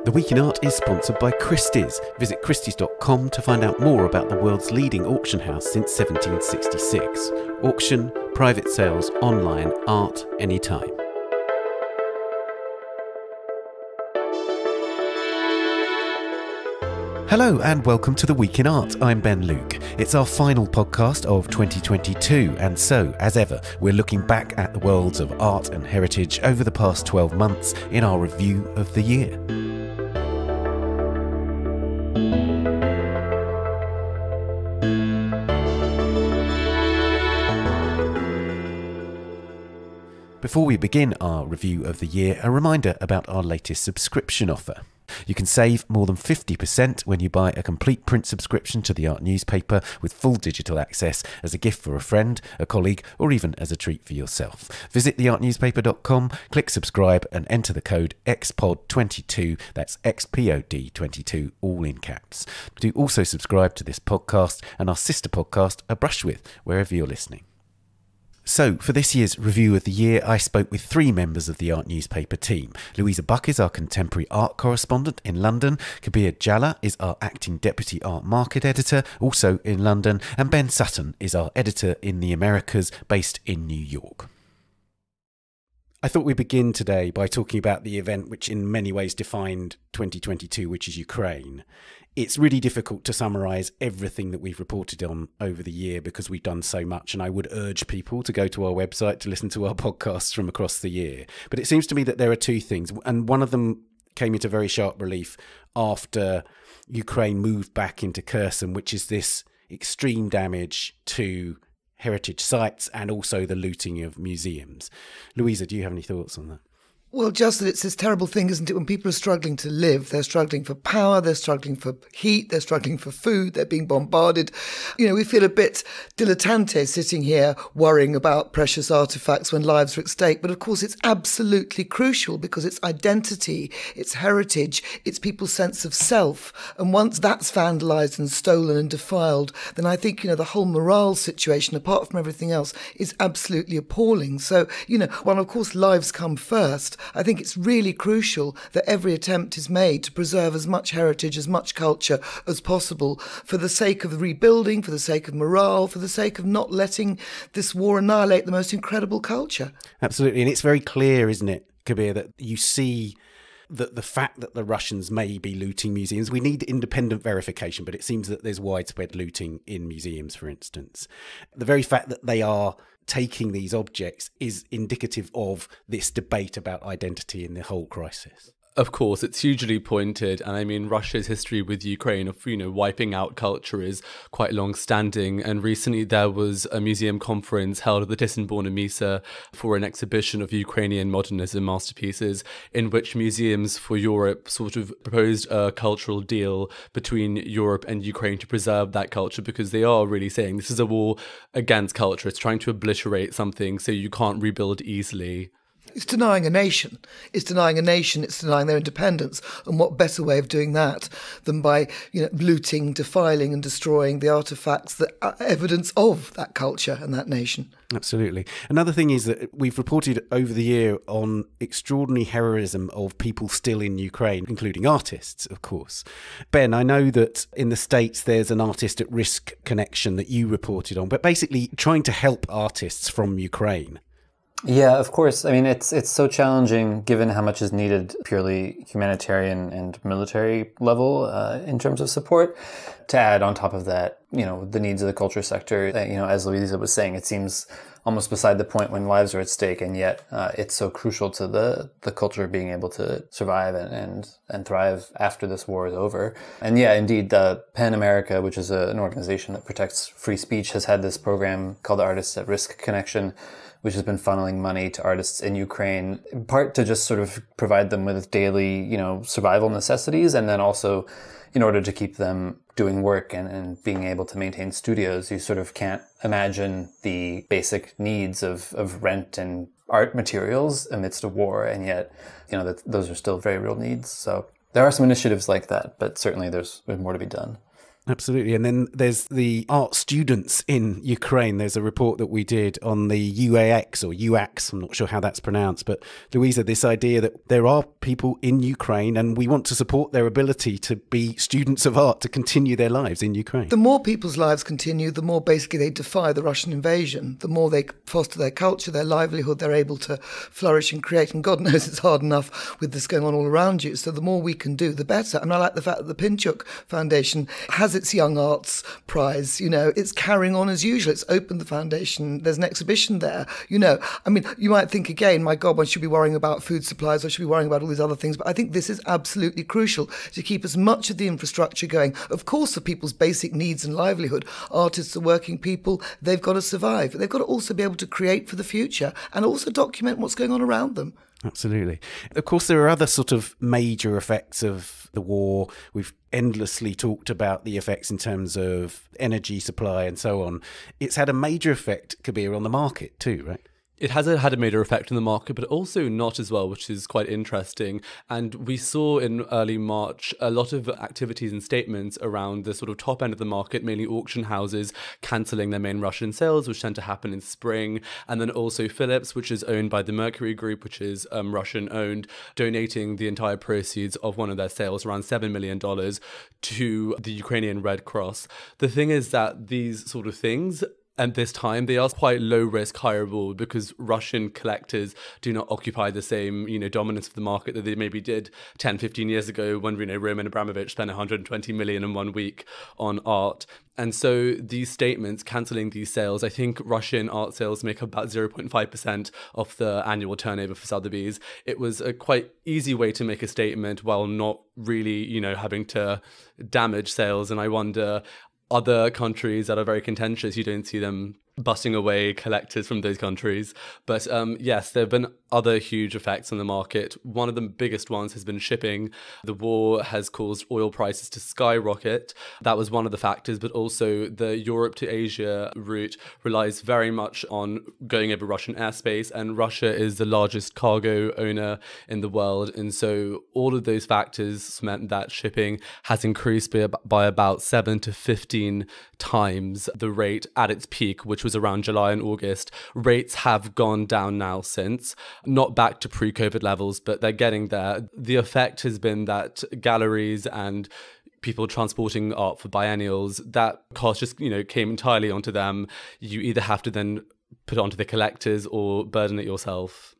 The Week in Art is sponsored by Christie's. Visit christies.com to find out more about the world's leading auction house since 1766. Auction, private sales, online, art, anytime. Hello and welcome to The Week in Art. I'm Ben Luke. It's our final podcast of 2022, and so, as ever, we're looking back at the worlds of art and heritage over the past 12 months in our review of the year. Before we begin our review of the year, a reminder about our latest subscription offer. You can save more than 50% when you buy a complete print subscription to the Art newspaper with full digital access as a gift for a friend, a colleague, or even as a treat for yourself. Visit theartnewspaper.com, click subscribe and enter the code XPOD22, that's XPOD22, all in caps. Do also subscribe to this podcast and our sister podcast, A Brush With, wherever you're listening. So, for this year's review of the year, I spoke with three members of the Art newspaper team. Louisa Buck is our contemporary art correspondent in London, Kabir Jhala is our acting deputy art market editor, also in London, and Ben Sutton is our editor in the Americas, based in New York. I thought we'd begin today by talking about the event which in many ways defined 2022, which is Ukraine. It's really difficult to summarise everything that we've reported on over the year because we've done so much, and I would urge people to go to our website to listen to our podcasts from across the year. But it seems to me that there are two things, and one of them came into very sharp relief after Ukraine moved back into Kherson, which is this extreme damage to heritage sites and also the looting of museums. Louisa, do you have any thoughts on that? Well, just that it's this terrible thing, isn't it? When people are struggling to live, they're struggling for power, they're struggling for heat, they're struggling for food, they're being bombarded. You know, we feel a bit dilettante sitting here worrying about precious artefacts when lives are at stake. But of course, it's absolutely crucial because it's identity, it's heritage, it's people's sense of self. And once that's vandalised and stolen and defiled, then I think, the whole morale situation, apart from everything else, is absolutely appalling. So, while of course lives come first, I think it's really crucial that every attempt is made to preserve as much heritage, as much culture as possible for the sake of rebuilding, for the sake of morale, for the sake of not letting this war annihilate the most incredible culture. Absolutely. And it's very clear, isn't it, Kabir, that you see that the fact that the Russians may be looting museums, we need independent verification, but it seems that there's widespread looting in museums, for instance. The very fact that they are taking these objects is indicative of this debate about identity in the whole crisis. Of course, it's hugely pointed. And I mean, Russia's history with Ukraine of, wiping out culture is quite long-standing. And recently there was a museum conference held at the Thyssen-Bornemisza Misa for an exhibition of Ukrainian modernism masterpieces, in which Museums for Europe sort of proposed a cultural deal between Europe and Ukraine to preserve that culture, because they are really saying this is a war against culture. It's trying to obliterate something so you can't rebuild easily. It's denying a nation. It's denying a nation. It's denying their independence. And what better way of doing that than by, looting, defiling and destroying the artefacts that are evidence of that culture and that nation. Absolutely. Another thing is that we've reported over the year on extraordinary heroism of people still in Ukraine, including artists, of course. Ben, I know that in the States there's an artist at risk connection that you reported on, but basically trying to help artists from Ukraine. Yeah, of course. I mean, it's so challenging given how much is needed purely humanitarian and military level in terms of support. To add on top of that, the needs of the culture sector, as Louisa was saying, it seems almost beside the point when lives are at stake, and yet it's so crucial to the culture being able to survive and thrive after this war is over. And yeah, indeed, PEN America, which is an organization that protects free speech, has had this program called the Artists at Risk Connection, which has been funneling money to artists in Ukraine, in part to just sort of provide them with daily, survival necessities, and then also in order to keep them doing work and being able to maintain studios. You sort of can't imagine the basic needs of rent and art materials amidst a war, and yet, that those are still very real needs. So there are some initiatives like that, but certainly there's more to be done. Absolutely. And then there's the art students in Ukraine. There's a report that we did on the UAX or UAX. I'm not sure how that's pronounced. But Louisa, this idea that there are people in Ukraine and we want to support their ability to be students of art, to continue their lives in Ukraine. The more people's lives continue, the more basically they defy the Russian invasion, the more they foster their culture, their livelihood, they're able to flourish and create. And God knows it's hard enough with this going on all around you. So the more we can do, the better. And I like the fact that the Pinchuk Foundation has its Young Arts Prize. It's carrying on as usual. It's opened the foundation. There's an exhibition there. I mean, you might think again, my God, one should be worrying about food supplies or should be worrying about all these other things. But I think this is absolutely crucial to keep as much of the infrastructure going. Of course, for people's basic needs and livelihood, artists are working people. They've got to survive. They've got to also be able to create for the future and also document what's going on around them. Absolutely. Of course, there are other sort of major effects of the war. We've endlessly talked about the effects in terms of energy supply and so on. It's had a major effect, Kabir, on the market too, right? It has had a major effect on the market, but also not as well, which is quite interesting. And we saw in early March a lot of activities and statements around the sort of top end of the market, mainly auction houses cancelling their main Russian sales, which tend to happen in spring. And then also Philips, which is owned by the Mercury Group, which is Russian owned, donating the entire proceeds of one of their sales, around $7 million, to the Ukrainian Red Cross. The thing is that these sort of things, at this time, they are quite low risk, high reward, because Russian collectors do not occupy the same, dominance of the market that they maybe did 10, 15 years ago when, Roman Abramovich spent 120 million in 1 week on art. And so these statements, cancelling these sales, I think Russian art sales make up about 0.5% of the annual turnover for Sotheby's. It was a quite easy way to make a statement while not really, having to damage sales. And I wonder, other countries that are very contentious, you don't see them busting away collectors from those countries. But yes, there have been other huge effects on the market. One of the biggest ones has been shipping. The war has caused oil prices to skyrocket. That was one of the factors, but also the Europe to Asia route relies very much on going over Russian airspace, and Russia is the largest cargo owner in the world. And so all of those factors meant that shipping has increased by about 7 to 15 times the rate at its peak, which was around July and August. Rates have gone down now since, not back to pre-COVID levels, but they're getting there. The effect has been that galleries and people transporting art for biennials, that cost just, came entirely onto them. You either have to then put it onto the collectors or burden it yourself.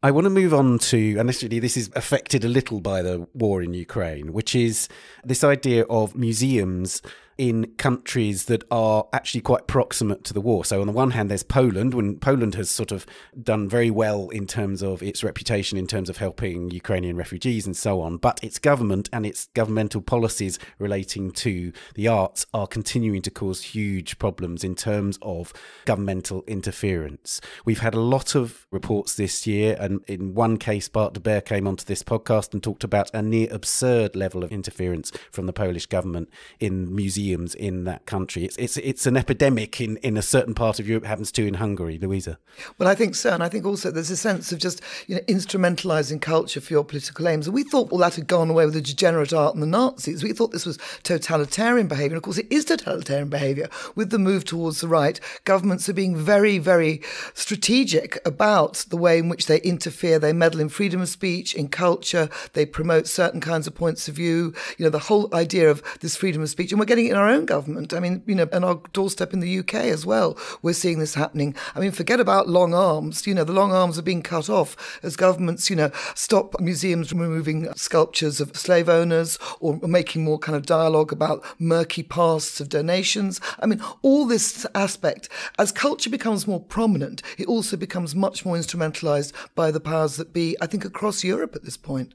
I want to move on to, and this is affected a little by the war in Ukraine, which is this idea of museums in countries that are actually quite proximate to the war. So on the one hand, there's Poland, when Poland has sort of done very well in terms of its reputation, in terms of helping Ukrainian refugees and so on. But its government and its governmental policies relating to the arts are continuing to cause huge problems in terms of governmental interference. We've had a lot of reports this year, and in one case, Bart de Beer came onto this podcast and talked about a near absurd level of interference from the Polish government in museums in that country. It's an epidemic in a certain part of Europe. It happens too in Hungary. Louisa? Well, I think so. And I think also there's a sense of just, instrumentalising culture for your political aims. And we thought all that had gone away with the degenerate art and the Nazis. We thought this was totalitarian behaviour. And of course, it is totalitarian behaviour. With the move towards the right, governments are being very, very strategic about the way in which they interfere. They meddle in freedom of speech, in culture. They promote certain kinds of points of view. The whole idea of this freedom of speech. And we're getting it in our own government. I mean, and our doorstep in the UK as well. We're seeing this happening. I mean, forget about long arms. The long arms are being cut off as governments, stop museums removing sculptures of slave owners or making more kind of dialogue about murky pasts of donations. I mean, all this aspect, as culture becomes more prominent, it also becomes much more instrumentalised by the powers that be, I think, across Europe at this point.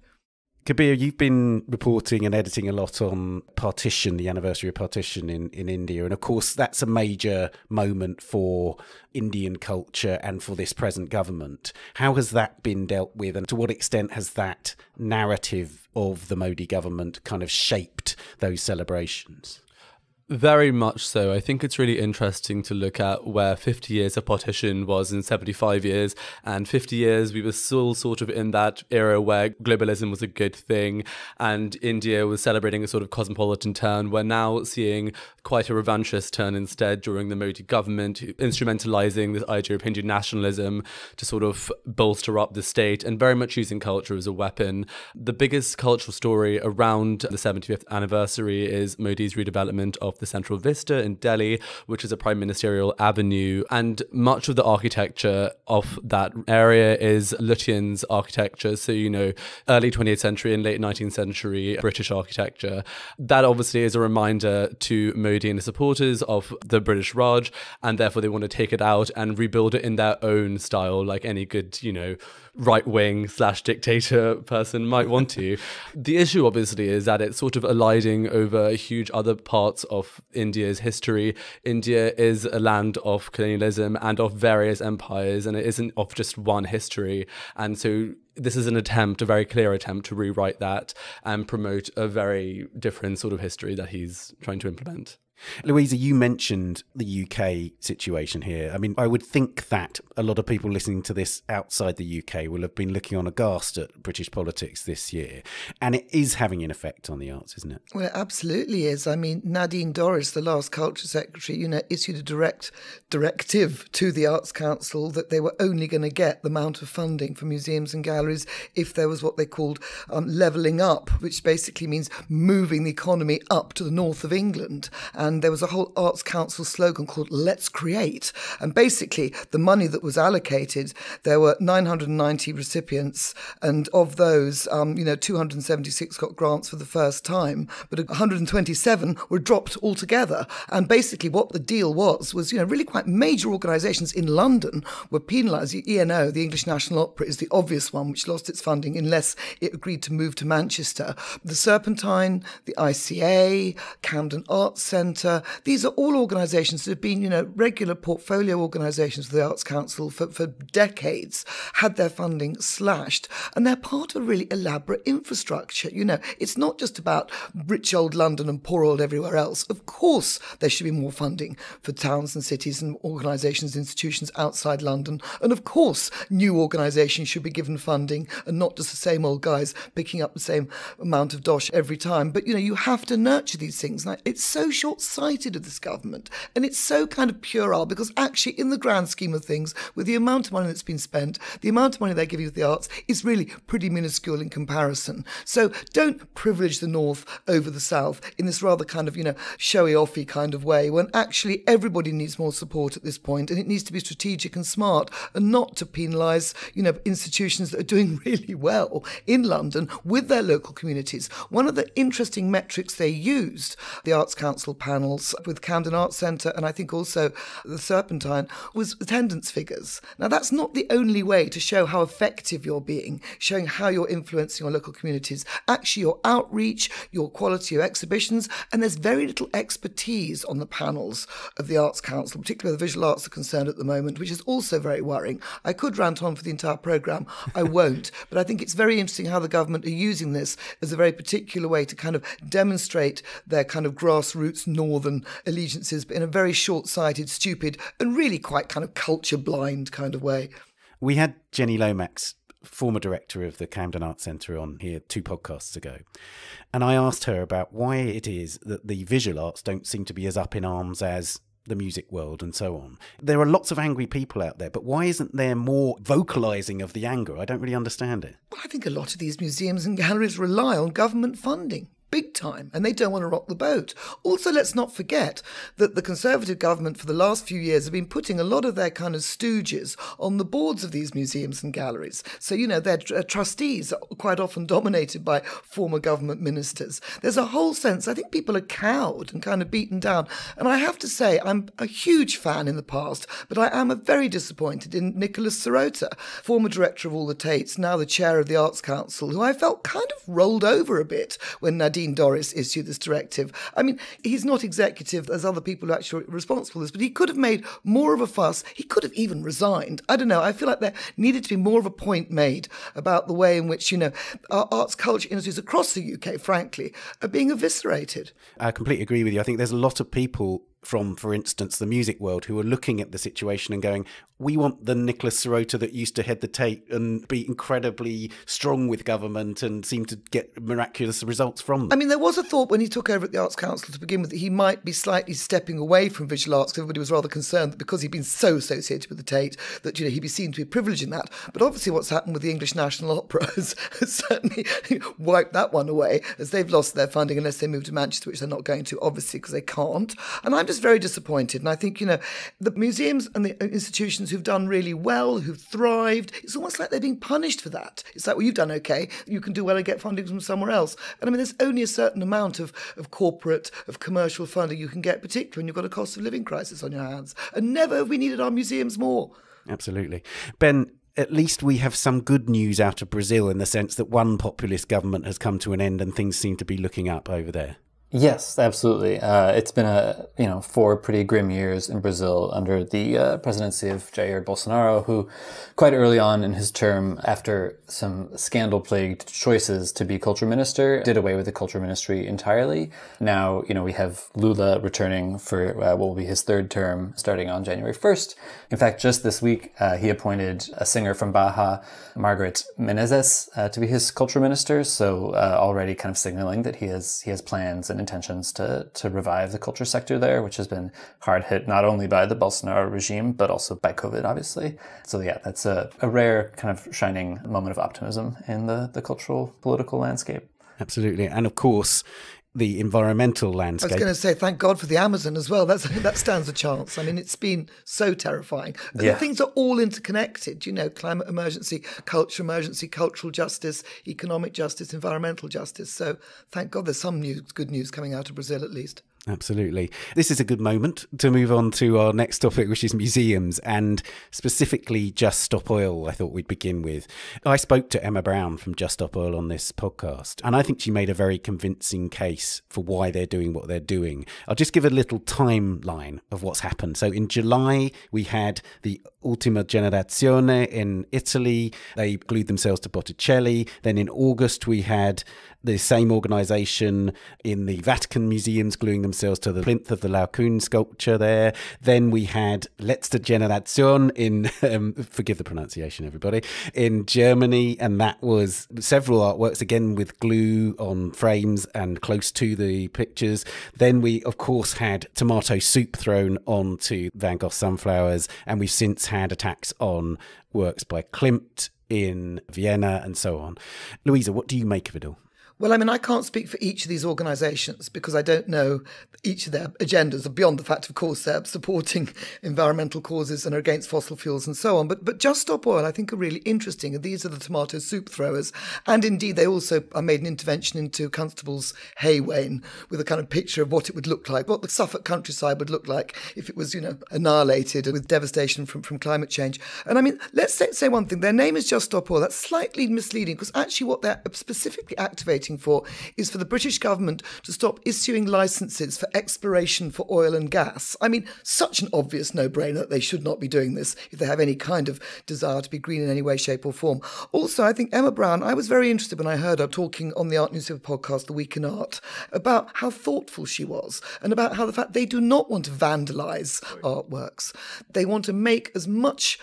Kabir, you've been reporting and editing a lot on partition, the anniversary of partition in India. And of course, that's a major moment for Indian culture and for this present government. How has that been dealt with? And to what extent has that narrative of the Modi government kind of shaped those celebrations? Very much so. I think it's really interesting to look at where 50 years of partition was in 75 years. And 50 years, we were still sort of in that era where globalism was a good thing and India was celebrating a sort of cosmopolitan turn. We're now seeing quite a revanchist turn instead during the Modi government, instrumentalizing this idea of Hindu nationalism to sort of bolster up the state and very much using culture as a weapon. The biggest cultural story around the 75th anniversary is Modi's redevelopment of the Central Vista in Delhi, which is a prime ministerial avenue. And much of the architecture of that area is Lutyens architecture. So, early 20th century and late 19th century British architecture. That obviously is a reminder to Modi and the supporters of the British Raj, and therefore they want to take it out and rebuild it in their own style, like any good, right-wing / dictator person might want to. The issue obviously is that it's sort of eliding over huge other parts of India's history. India is a land of colonialism and of various empires, and it isn't of just one history. And so this is a very clear attempt to rewrite that and promote a very different sort of history that he's trying to implement. Louisa, you mentioned the UK situation here. I mean, I would think that a lot of people listening to this outside the UK will have been looking on aghast at British politics this year. And it is having an effect on the arts, isn't it? Well, it absolutely is. I mean, Nadine Dorries, the last Culture Secretary, issued a directive to the Arts Council that they were only going to get the amount of funding for museums and galleries if there was what they called levelling up, which basically means moving the economy up to the north of England. And there was a whole Arts Council slogan called Let's Create. And basically, the money that was allocated, there were 990 recipients. And of those, 276 got grants for the first time, but 127 were dropped altogether. And basically what the deal was really quite major organisations in London were penalised. ENO, the English National Opera, is the obvious one, which lost its funding unless it agreed to move to Manchester. The Serpentine, the ICA, Camden Arts Centre, these are all organisations that have been, regular portfolio organisations for the Arts Council for decades, had their funding slashed, and they're part of a really elaborate infrastructure. It's not just about rich old London and poor old everywhere else. Of course, there should be more funding for towns and cities and organisations, institutions outside London. And of course, new organisations should be given funding and not just the same old guys picking up the same amount of dosh every time. But, you have to nurture these things. And it's so short-sighted of this government, and it's so kind of puerile, because actually in the grand scheme of things, with the amount of money that's been spent, the amount of money they're giving to the arts is really pretty minuscule in comparison. So don't privilege the North over the South in this rather kind of, showy-offy kind of way, when actually everybody needs more support at this point, and it needs to be strategic and smart, and not to penalise, institutions that are doing really well in London with their local communities. One of the interesting metrics they used, the Arts Council panels with Camden Arts Centre and I think also the Serpentine, was attendance figures. Now, that's not the only way to show how effective you're being, showing how you're influencing your local communities. Actually, your outreach, your quality of exhibitions, and there's very little expertise on the panels of the Arts Council, particularly where the visual arts are concerned at the moment, which is also very worrying. I could rant on for the entire programme. I won't. But I think it's very interesting how the government are using this as a very particular way to kind of demonstrate their kind of grassroots northern allegiances, but in a very short-sighted, stupid, and really quite kind of culture-blind kind of way. We had Jenny Lomax, former director of the Camden Arts Centre, on here 2 podcasts ago. And I asked her about why it is that the visual arts don't seem to be as up in arms as the music world and so on. There are lots of angry people out there, but why isn't there more vocalising of the anger? I don't really understand it. Well, I think a lot of these museums and galleries rely on government funding. Big time, and they don't want to rock the boat. Also, let's not forget that the Conservative government for the last few years have been putting a lot of their kind of stooges on the boards of these museums and galleries. So, their trustees are quite often dominated by former government ministers. There's a whole sense, I think people are cowed and kind of beaten down. And I have to say, I'm a huge fan in the past, but I am very disappointed in Nicholas Sirota, former director of all the Tates, now the chair of the Arts Council, who I felt kind of rolled over a bit when Nadine Dean Doris issue this directive. I mean, he's not executive as other people who actually are responsible for this, but he could have made more of a fuss. He could have even resigned. I don't know. I feel like there needed to be more of a point made about the way in which, our arts culture industries across the UK, frankly, are being eviscerated. I completely agree with you. I think there's a lot of people from, for instance, the music world who are looking at the situation and going, we want the Nicholas Sirota that used to head the Tate and be incredibly strong with government and seem to get miraculous results from them. I mean, there was a thought when he took over at the Arts Council to begin with that he might be slightly stepping away from visual arts, because everybody was rather concerned that because he'd been so associated with the Tate that, he'd be seen to be privileging that. But obviously what's happened with the English National Opera has certainly wiped that one away, as they've lost their funding unless they move to Manchester, which they're not going to, obviously, because they can't. And I'm just very disappointed. And I think, the museums and the institutions who've done really well, who've thrived, it's almost like they're being punished for that. It's like, well, you've done okay, you can do well and get funding from somewhere else. And I mean, there's only a certain amount of corporate, of commercial funding you can get, particularly when you've got a cost of living crisis on your hands. And never have we needed our museums more. Absolutely. Ben, at least we have some good news out of Brazil in the sense that one populist government has come to an end and things seem to be looking up over there. Yes, absolutely. It's been 4 pretty grim years in Brazil under the presidency of Jair Bolsonaro, who quite early on in his term, after some scandal-plagued choices to be culture minister, did away with the culture ministry entirely. Now, we have Lula returning for what will be his 3rd term starting on January 1st. In fact, just this week, he appointed a singer from Baja, Margaret Menezes, to be his culture minister. So already kind of signaling that he has plans and intentions to revive the culture sector there, which has been hard hit not only by the Bolsonaro regime, but also by COVID, obviously. So yeah, that's a rare kind of shining moment of optimism in the cultural political landscape. Absolutely. And of course, the environmental landscape. I was going to say, thank God for the Amazon as well. That stands a chance. I mean, it's been so terrifying. And the things are all interconnected, climate emergency, cultural justice, economic justice, environmental justice. So thank God there's some good news coming out of Brazil at least. Absolutely. This is a good moment to move on to our next topic, which is museums, and specifically Just Stop Oil, I thought we'd begin with. I spoke to Emma Brown from Just Stop Oil on this podcast, and I think she made a very convincing case for why they're doing what they're doing. I'll just give a little timeline of what's happened. So in July, we had the Ultima Generazione in Italy. They glued themselves to Botticelli. Then in August, we had the same organisation in the Vatican museums gluing themselves to the plinth of the Laocoon sculpture there. Then we had Letzte Generation in, forgive the pronunciation, everybody, in Germany. And that was several artworks, again, with glue on frames and close to the pictures. Then we, of course, had tomato soup thrown onto Van Gogh's sunflowers. And we've since had attacks on works by Klimt in Vienna and so on. Louisa, what do you make of it all? Well, I mean, I can't speak for each of these organisations because I don't know each of their agendas, beyond the fact, of course, they're supporting environmental causes and are against fossil fuels and so on. But Just Stop Oil, I think, are really interesting. And these are the tomato soup throwers. And indeed, they also made an intervention into Constable's Hay Wain with a kind of picture of what it would look like, what the Suffolk countryside would look like if it was, annihilated with devastation from climate change. And I mean, let's say one thing. Their name is Just Stop Oil. That's slightly misleading because actually what they're specifically activating for is for the British government to stop issuing licenses for exploration for oil and gas. I mean, such an obvious no-brainer that they should not be doing this if they have any kind of desire to be green in any way, shape or form. Also, I think Emma Brown, I was very interested when I heard her talking on the Art Newspaper podcast, The Week in Art, about how thoughtful she was and about how the fact they do not want to vandalise artworks. They want to make as much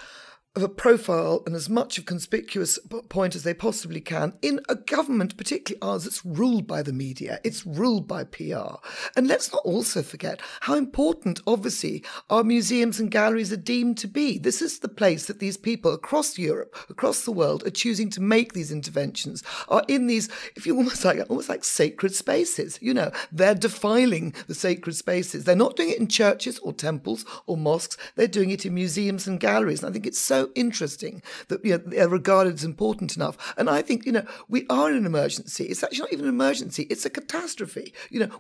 of a profile and as much of conspicuous point as they possibly can in a government, particularly ours, that's ruled by the media. It's ruled by PR. And let's not also forget how important, obviously, our museums and galleries are deemed to be. This is the place that these people across Europe, across the world, are choosing to make these interventions, are in these, if you almost like sacred spaces. They're defiling the sacred spaces. They're not doing it in churches or temples or mosques. They're doing it in museums and galleries. And I think it's so so interesting that they're regarded as important enough. And I think, we are in an emergency. It's actually not even an emergency. It's a catastrophe.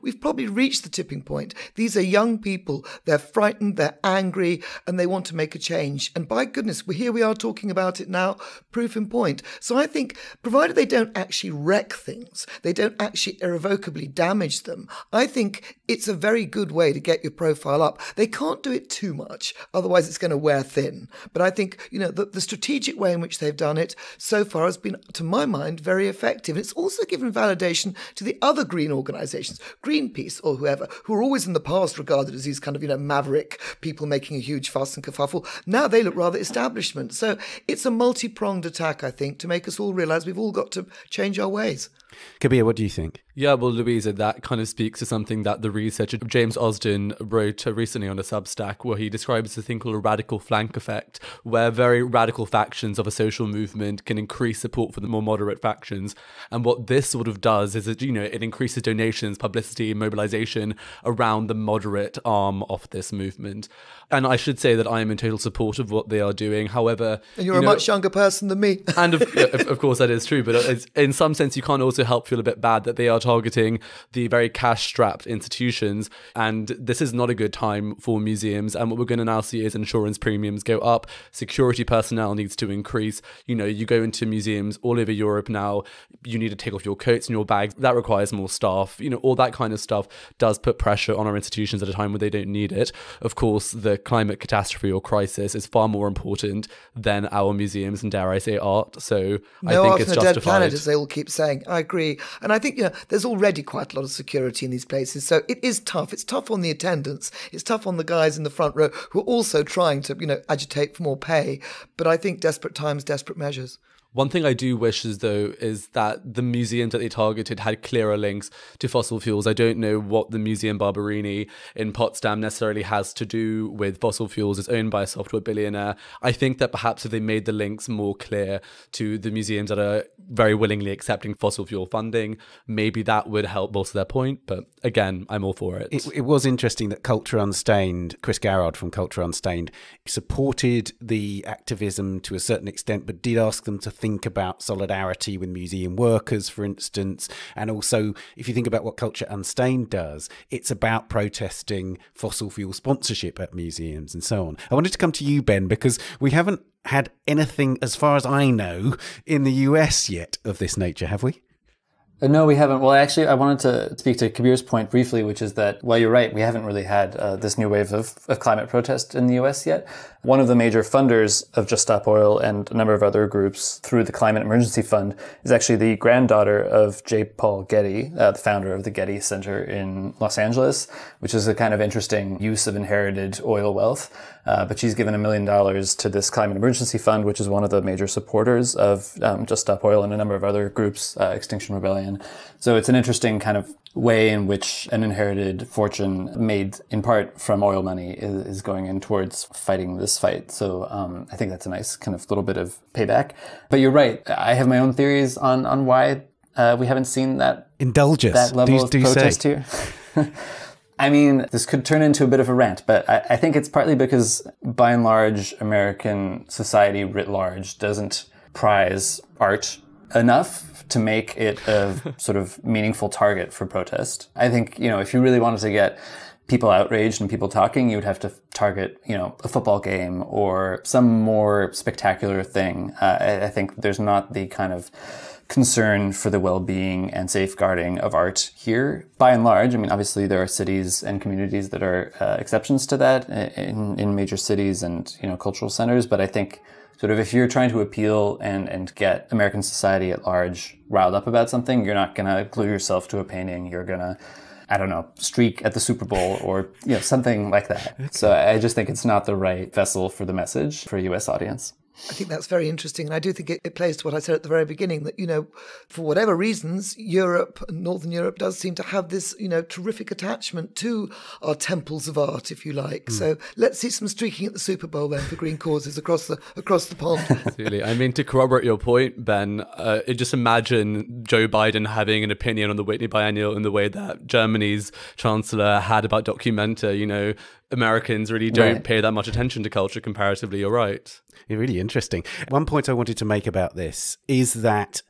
We've probably reached the tipping point. These are young people. They're frightened. They're angry, and they want to make a change. And by goodness, here we are talking about it now, proof in point. So I think, provided they don't actually wreck things, they don't actually irrevocably damage them, I think it's a very good way to get your profile up. They can't do it too much, otherwise it's going to wear thin. But I think, the strategic way in which they've done it so far has been, to my mind, very effective. And it's also given validation to the other green organisations, Greenpeace or whoever, who were always in the past regarded as these kind of, maverick people making a huge fuss and kerfuffle. Now they look rather establishment. So it's a multi-pronged attack, I think, to make us all realise we've all got to change our ways. Kabir, what do you think? Yeah, well, Louisa, that kind of speaks to something that the researcher James Osden wrote recently on a Substack, where he describes a thing called a radical flank effect, where very radical factions of a social movement can increase support for the more moderate factions. And what this sort of does is that, it increases donations, publicity, mobilization around the moderate arm of this movement. And I should say that I am in total support of what they are doing. However... And you're a much younger person than me. And of course that is true, but in some sense you can't also help feel a bit bad that they are targeting the very cash-strapped institutions, and this is not a good time for museums. And what we're going to now see is insurance premiums go up, security personnel needs to increase. You go into museums all over Europe now, you need to take off your coats and your bags. That requires more staff. All that kind of stuff does put pressure on our institutions at a time where they don't need it. Of course, the climate catastrophe or crisis is far more important than our museums and, dare I say, art. So I think it's justified. No art on a dead planet, as they all keep saying. I agree. And I think, there's already quite a lot of security in these places. So it is tough. It's tough on the attendants. It's tough on the guys in the front row who are also trying to, agitate for more pay. But I think desperate times, desperate measures. One thing I do wish is that the museums that they targeted had clearer links to fossil fuels. I don't know what the Museum Barberini in Potsdam necessarily has to do with fossil fuels. It's owned by a software billionaire. I think that perhaps if they made the links more clear to the museums that are very willingly accepting fossil fuel funding, maybe that would help bolster their point. But again, I'm all for it. It was interesting that Culture Unstained, Chris Garrard from Culture Unstained, supported the activism to a certain extent, but did ask them to think about solidarity with museum workers, for instance. And also, if you think about what Culture Unstained does, it's about protesting fossil fuel sponsorship at museums and so on. I wanted to come to you, Ben, because we haven't had anything, as far as I know, in the US yet of this nature, have we? No, we haven't. Well, actually, I wanted to speak to Kabir's point briefly, which is that, well, you're right, we haven't really had this new wave of climate protest in the US yet. One of the major funders of Just Stop Oil and a number of other groups through the Climate Emergency Fund is actually the granddaughter of J. Paul Getty, the founder of the Getty Center in Los Angeles, which is a kind of interesting use of inherited oil wealth. But she's given $1 million to this Climate Emergency Fund, which is one of the major supporters of Just Stop Oil and a number of other groups, Extinction Rebellion. So it's an interesting kind of way in which an inherited fortune made in part from oil money is going in towards fighting this fight. So I think that's a nice kind of little bit of payback. But you're right. I have my own theories on why we haven't seen that level of protest here. I mean, this could turn into a bit of a rant, but I think it's partly because, by and large, American society writ large doesn't prize art enough to make it a sort of meaningful target for protest. I think, if you really wanted to get people outraged and people talking, you would have to target, a football game or some more spectacular thing. I think there's not the kind of concern for the well-being and safeguarding of art here. By and large, I mean, obviously there are cities and communities that are exceptions to that in major cities and, cultural centers. But I think sort of if you're trying to appeal and get American society at large riled up about something, you're not going to glue yourself to a painting. You're going to, I don't know, streak at the Super Bowl or, something like that. Okay. So I just think it's not the right vessel for the message for a US audience. I think that's very interesting. And I do think it plays to what I said at the very beginning that, for whatever reasons, Europe, Northern Europe does seem to have this, terrific attachment to our temples of art, if you like. Mm. So let's see some streaking at the Super Bowl then for green causes across the pond. Absolutely. I mean, to corroborate your point, Ben, just imagine Joe Biden having an opinion on the Whitney Biennial in the way that Germany's chancellor had about Documenta, Americans really don't pay that much attention to culture comparatively. You're right. Really interesting. One point I wanted to make about this is that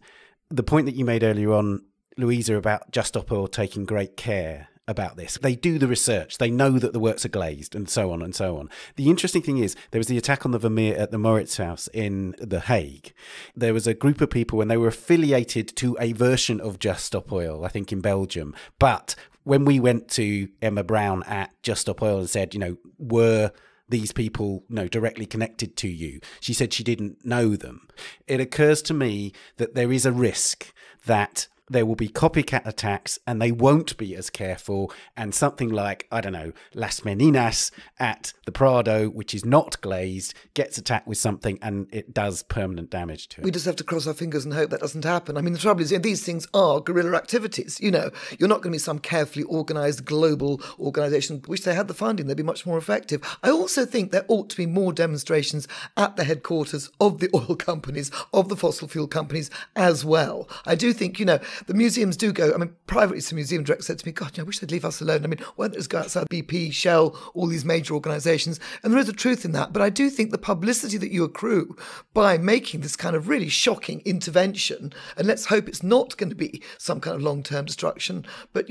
the point that you made earlier on, Louisa, about Just Stop Oil taking great care about this. They do the research. They know that the works are glazed and so on and so on. The interesting thing is there was the attack on the Vermeer at the Moritz House in The Hague. There was a group of people and they were affiliated to a version of Just Stop Oil, I think in Belgium. But when we went to Emma Brown at Just Stop Oil and said, were these people directly connected to you, she said she didn't know them. It occurs to me that there is a risk that there will be copycat attacks and they won't be as careful, and something like, I don't know, Las Meninas at the Prado, which is not glazed, gets attacked with something and it does permanent damage to it. We just have to cross our fingers and hope that doesn't happen. I mean, the trouble is, these things are guerrilla activities. You're not going to be some carefully organised global organisation. Wish they had the funding, they'd be much more effective. I also think there ought to be more demonstrations at the headquarters of the oil companies, of the fossil fuel companies as well. I do think, the museums do go. I mean, privately, some museum director said to me, God, I wish they'd leave us alone. I mean, why don't they just go outside BP, Shell, all these major organisations? And there is a truth in that. But I do think the publicity that you accrue by making this kind of really shocking intervention, and let's hope it's not going to be some kind of long-term destruction, but,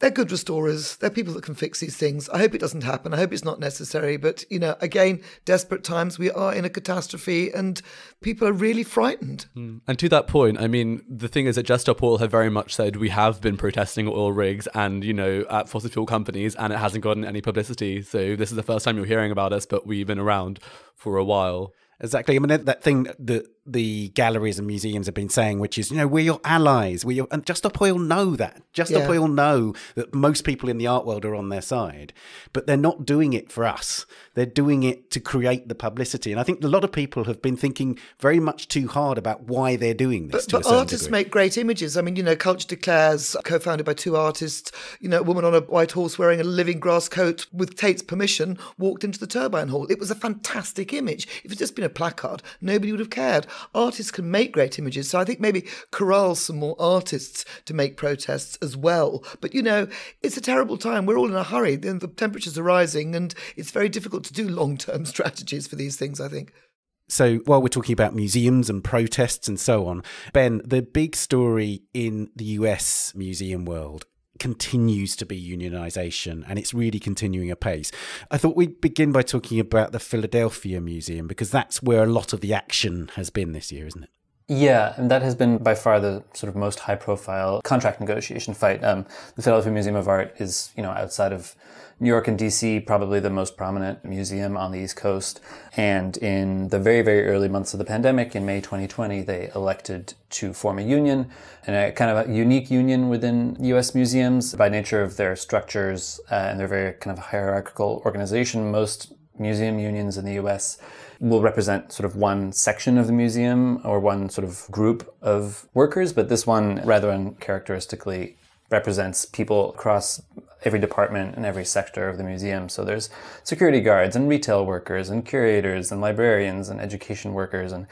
they're good restorers. They're people that can fix these things. I hope it doesn't happen. I hope it's not necessary. But, again, desperate times. We are in a catastrophe and people are really frightened. And to that point, I mean, the thing is that Just Stop Oil have very much said we have been protesting oil rigs and, at fossil fuel companies, and it hasn't gotten any publicity. So this is the first time you're hearing about us, but we've been around for a while. Exactly. I mean, that thing that the galleries and museums have been saying, which is, we're your allies. And Just Stop Oil know that. Just Stop Oil know that most people in the art world are on their side, but they're not doing it for us. They're doing it to create the publicity. And I think a lot of people have been thinking very much too hard about why they're doing this. But artists make great images. I mean, Culture Declares, co-founded by two artists, a woman on a white horse wearing a living grass coat with Tate's permission walked into the turbine hall. It was a fantastic image. If it's just been a placard, nobody would have cared. Artists can make great images, so I think maybe corral some more artists to make protests as well. But, it's a terrible time. We're all in a hurry. The temperatures are rising and it's very difficult to do long-term strategies for these things, I think. So while we're talking about museums and protests and so on, Ben, the big story in the US museum world continues to be unionisation, and it's really continuing apace. I thought we'd begin by talking about the Philadelphia Museum, because that's where a lot of the action has been this year, isn't it? Yeah, and that has been by far the sort of most high-profile contract negotiation fight. The Philadelphia Museum of Art is, outside of New York and DC, probably the most prominent museum on the East Coast. And in the very, very early months of the pandemic, in May 2020, they elected to form a union, and a kind of a unique union within U.S. museums. By nature of their structures and their very kind of hierarchical organization, most museum unions in the U.S. will represent sort of one section of the museum or one sort of group of workers, but this one rather uncharacteristically represents people across every department and every sector of the museum. So there's security guards and retail workers and curators and librarians and education workers and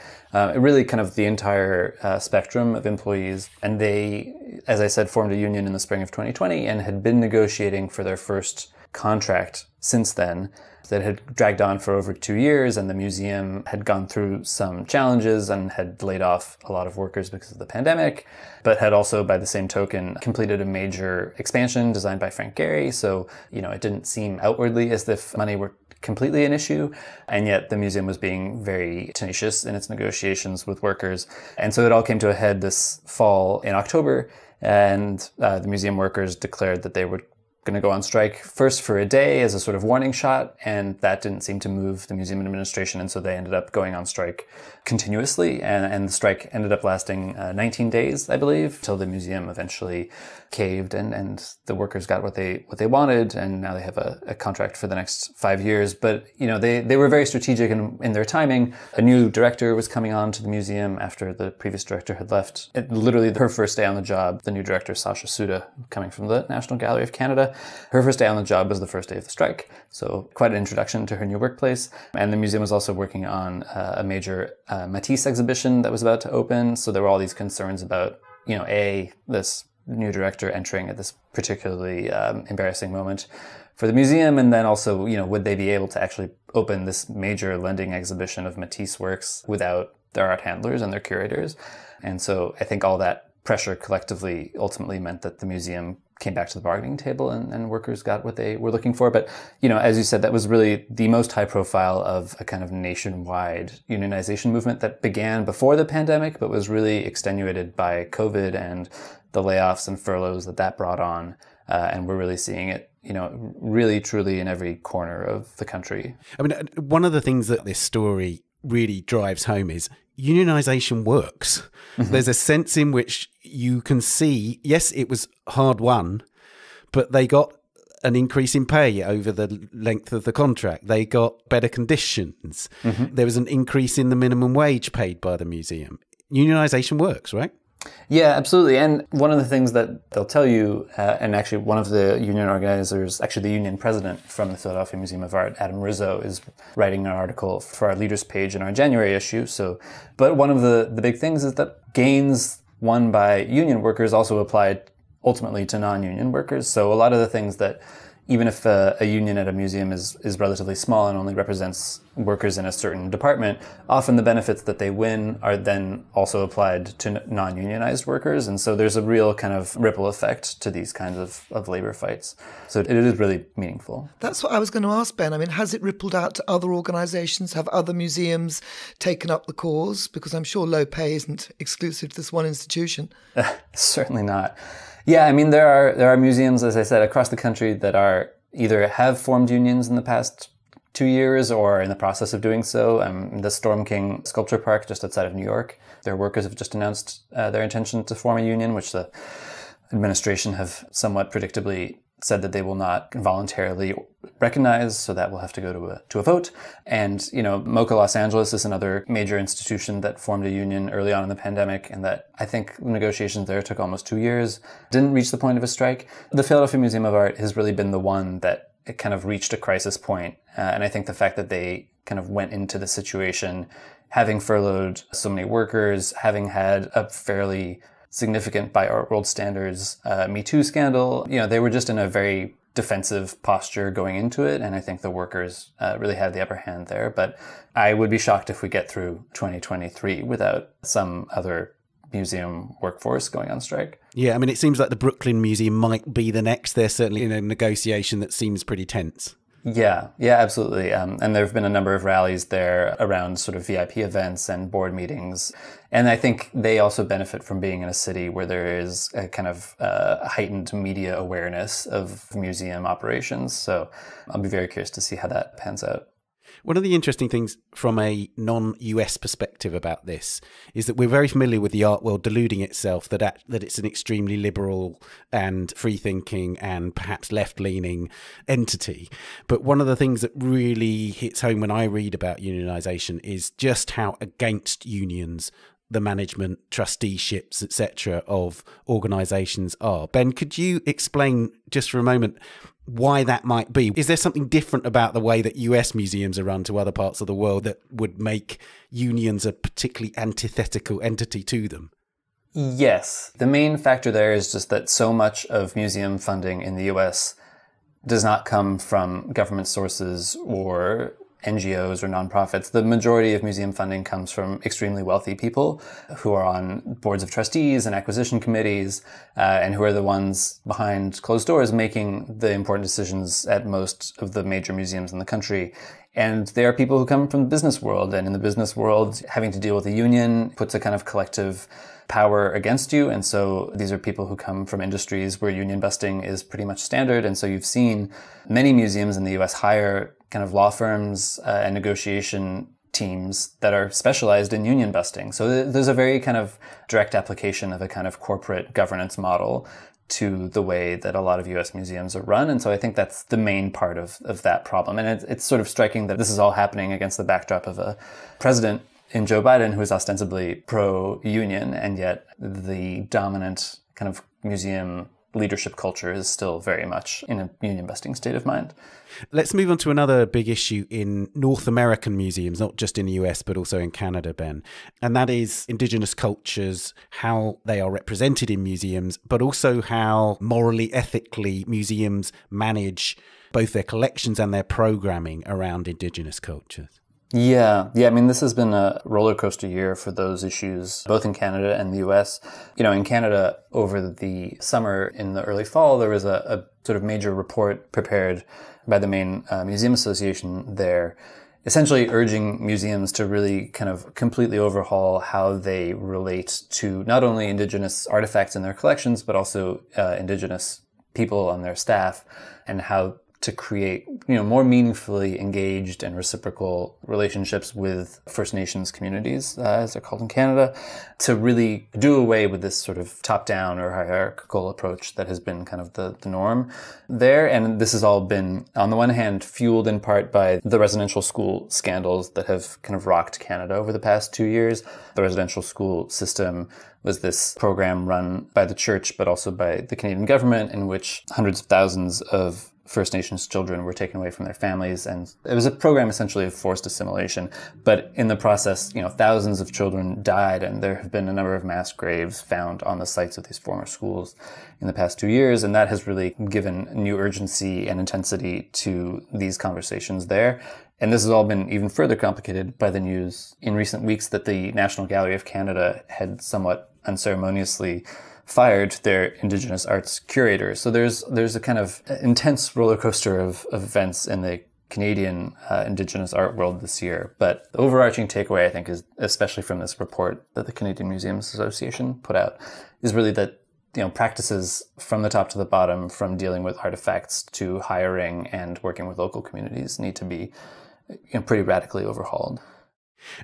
really kind of the entire spectrum of employees. And they, as I said, formed a union in the spring of 2020 and had been negotiating for their first contract since then that had dragged on for over 2 years, and the museum had gone through some challenges and had laid off a lot of workers because of the pandemic, but had also, by the same token, completed a major expansion designed by Frank Gehry. So, it didn't seem outwardly as if money were completely an issue, and yet the museum was being very tenacious in its negotiations with workers. And so it all came to a head this fall in October, and the museum workers declared that they were going to go on strike first for a day as a sort of warning shot, and that didn't seem to move the museum administration, and so they ended up going on strike continuously, and the strike ended up lasting 19 days, I believe, till the museum eventually caved and the workers got what they wanted, and now they have a contract for the next 5 years. But they were very strategic in their timing. A new director was coming on to the museum after the previous director had left. Literally her first day on the job, the new director, Sasha Suda, coming from the National Gallery of Canada, her first day on the job was the first day of the strike. So quite an introduction to her new workplace. And the museum was also working on a major Matisse exhibition that was about to open. So there were all these concerns about, this new director entering at this particularly embarrassing moment for the museum? And then also, would they be able to actually open this major lending exhibition of Matisse works without their art handlers and their curators? And so I think all that pressure collectively ultimately meant that the museum came back to the bargaining table and workers got what they were looking for. But, as you said, that was really the most high profile of a kind of nationwide unionization movement that began before the pandemic, but was really extenuated by COVID and the layoffs and furloughs that brought on. And we're really seeing it, really truly in every corner of the country. I mean, one of the things that this story really drives home is unionization works. Mm-hmm. There's a sense in which you can see, yes, it was hard won, but they got an increase in pay over the length of the contract. They got better conditions. Mm-hmm. There was an increase in the minimum wage paid by the museum. Unionization works, right? Yeah, absolutely. And one of the things that they'll tell you, and actually one of the union organizers, actually the union president from the Philadelphia Museum of Art, Adam Rizzo, is writing an article for our leaders page in our January issue. But one of the big things is that gains won by union workers also applied ultimately to non-union workers. So a lot of the things that, even if a union at a museum is relatively small and only represents workers in a certain department, often the benefits that they win are then also applied to non-unionized workers. And so there's a real kind of ripple effect to these kinds of labor fights. So it is really meaningful. That's what I was going to ask, Ben. I mean, has it rippled out to other organizations? Have other museums taken up the cause? Because I'm sure low pay isn't exclusive to this one institution. Certainly not. Yeah, I mean, there are museums, as I said, across the country that are either have formed unions in the past 2 years or in the process of doing so. The Storm King Sculpture Park just outside of New York, their workers have just announced their intention to form a union, which the administration have somewhat predictably said that they will not voluntarily recognize, so that will have to go to a vote. And, MoCA Los Angeles is another major institution that formed a union early on in the pandemic, and that I think negotiations there took almost 2 years, didn't reach the point of a strike. The Philadelphia Museum of Art has really been the one that it kind of reached a crisis point. And I think the fact that they kind of went into the situation having furloughed so many workers, having had a fairly significant by art world standards Me Too scandal, they were just in a very defensive posture going into it. And I think the workers really had the upper hand there. But I would be shocked if we get through 2023 without some other museum workforce going on strike. Yeah, I mean, it seems like the Brooklyn Museum might be the next. They're certainly in a negotiation that seems pretty tense. Yeah, absolutely. And there have been a number of rallies there around sort of VIP events and board meetings. And I think they also benefit from being in a city where there is a kind of heightened media awareness of museum operations. So I'll be very curious to see how that pans out. One of the interesting things from a non-US perspective about this is that we're very familiar with the art world deluding itself that it's an extremely liberal and free-thinking and perhaps left-leaning entity. But one of the things that really hits home when I read about unionization is just how against unions the management, trusteeships, etc. of organizations are. Ben, could you explain just for a moment why that might be? Is there something different about the way that US museums are run to other parts of the world that would make unions a particularly antithetical entity to them? Yes. The main factor there is just that so much of museum funding in the US does not come from government sources or NGOs or nonprofits. The majority of museum funding comes from extremely wealthy people who are on boards of trustees and acquisition committees, and who are the ones behind closed doors making the important decisions at most of the major museums in the country. And they are people who come from the business world, and in the business world, having to deal with a union puts a kind of collective power against you. And so these are people who come from industries where union busting is pretty much standard. And so you've seen many museums in the US hire kind of law firms and negotiation teams that are specialized in union busting. So there's a very kind of direct application of a kind of corporate governance model to the way that a lot of US museums are run. And so I think that's the main part of that problem. And it's sort of striking that this is all happening against the backdrop of a president in Joe Biden who is ostensibly pro-union, and yet the dominant kind of museum leadership culture is still very much in a union-busting state of mind. Let's move on to another big issue in North American museums, not just in the US, but also in Canada, Ben. And that is Indigenous cultures, how they are represented in museums, but also how morally, ethically museums manage both their collections and their programming around Indigenous cultures. Yeah. I mean, this has been a roller coaster year for those issues, both in Canada and the US. In Canada, over the summer, in the early fall, there was a sort of major report prepared by the main museum association there, essentially urging museums to really kind of completely overhaul how they relate to not only Indigenous artifacts in their collections, but also Indigenous people on their staff, and how to create, more meaningfully engaged and reciprocal relationships with First Nations communities, as they're called in Canada, to really do away with this sort of top-down or hierarchical approach that has been kind of the norm there. And this has all been, on the one hand, fueled in part by the residential school scandals that have kind of rocked Canada over the past 2 years. The residential school system was this program run by the church, but also by the Canadian government, in which hundreds of thousands of First Nations children were taken away from their families. And it was a program essentially of forced assimilation. But in the process, thousands of children died, and there have been a number of mass graves found on the sites of these former schools in the past 2 years. And that has really given new urgency and intensity to these conversations there. And this has all been even further complicated by the news in recent weeks that the National Gallery of Canada had somewhat unceremoniously fired their Indigenous arts curator. So there's a kind of intense roller coaster of events in the Canadian Indigenous art world this year. But the overarching takeaway, I think, is, especially from this report that the Canadian Museums Association put out, is really that practices from the top to the bottom, from dealing with artifacts to hiring and working with local communities, need to be pretty radically overhauled.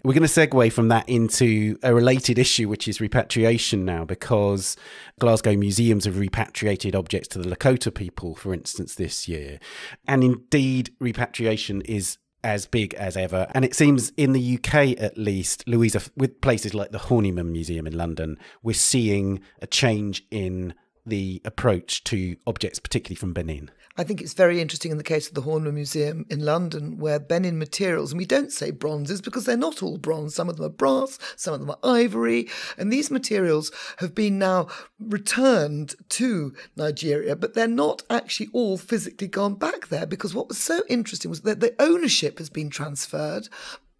We're going to segue from that into a related issue, which is repatriation now, because Glasgow museums have repatriated objects to the Lakota people, for instance, this year. And indeed, repatriation is as big as ever. And it seems in the UK, at least, Louisa, with places like the Horniman Museum in London, we're seeing a change in the approach to objects, particularly from Benin. I think it's very interesting in the case of the Horniman Museum in London, where Benin materials, and we don't say bronzes because they're not all bronze, some of them are brass, some of them are ivory, and these materials have been now returned to Nigeria, but they're not actually all physically gone back there, because what was so interesting was that the ownership has been transferred,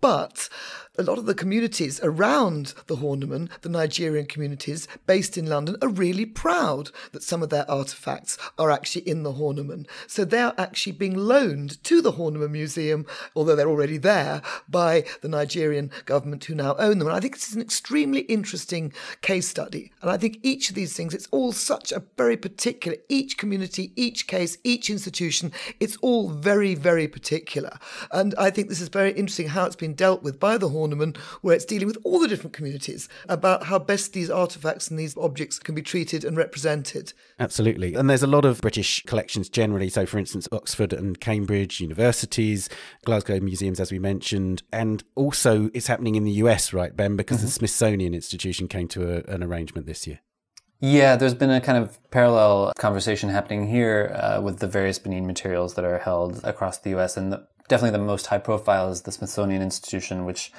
but a lot of the communities around the Horniman, the Nigerian communities based in London, are really proud that some of their artefacts are actually in the Horniman. So they're actually being loaned to the Horniman Museum, although they're already there, by the Nigerian government who now own them. And I think this is an extremely interesting case study. And I think each of these things, it's all such a very particular, each community, each case, each institution, it's all very, very particular. And I think this is very interesting how it's been dealt with by the Horniman, where it's dealing with all the different communities about how best these artefacts and these objects can be treated and represented. Absolutely. And there's a lot of British collections generally. So, for instance, Oxford and Cambridge universities, Glasgow museums, as we mentioned. And also it's happening in the US, right, Ben? Because the Smithsonian Institution came to an arrangement this year. Yeah, there's been a kind of parallel conversation happening here with the various Benin materials that are held across the US. And definitely the most high profile is the Smithsonian Institution, which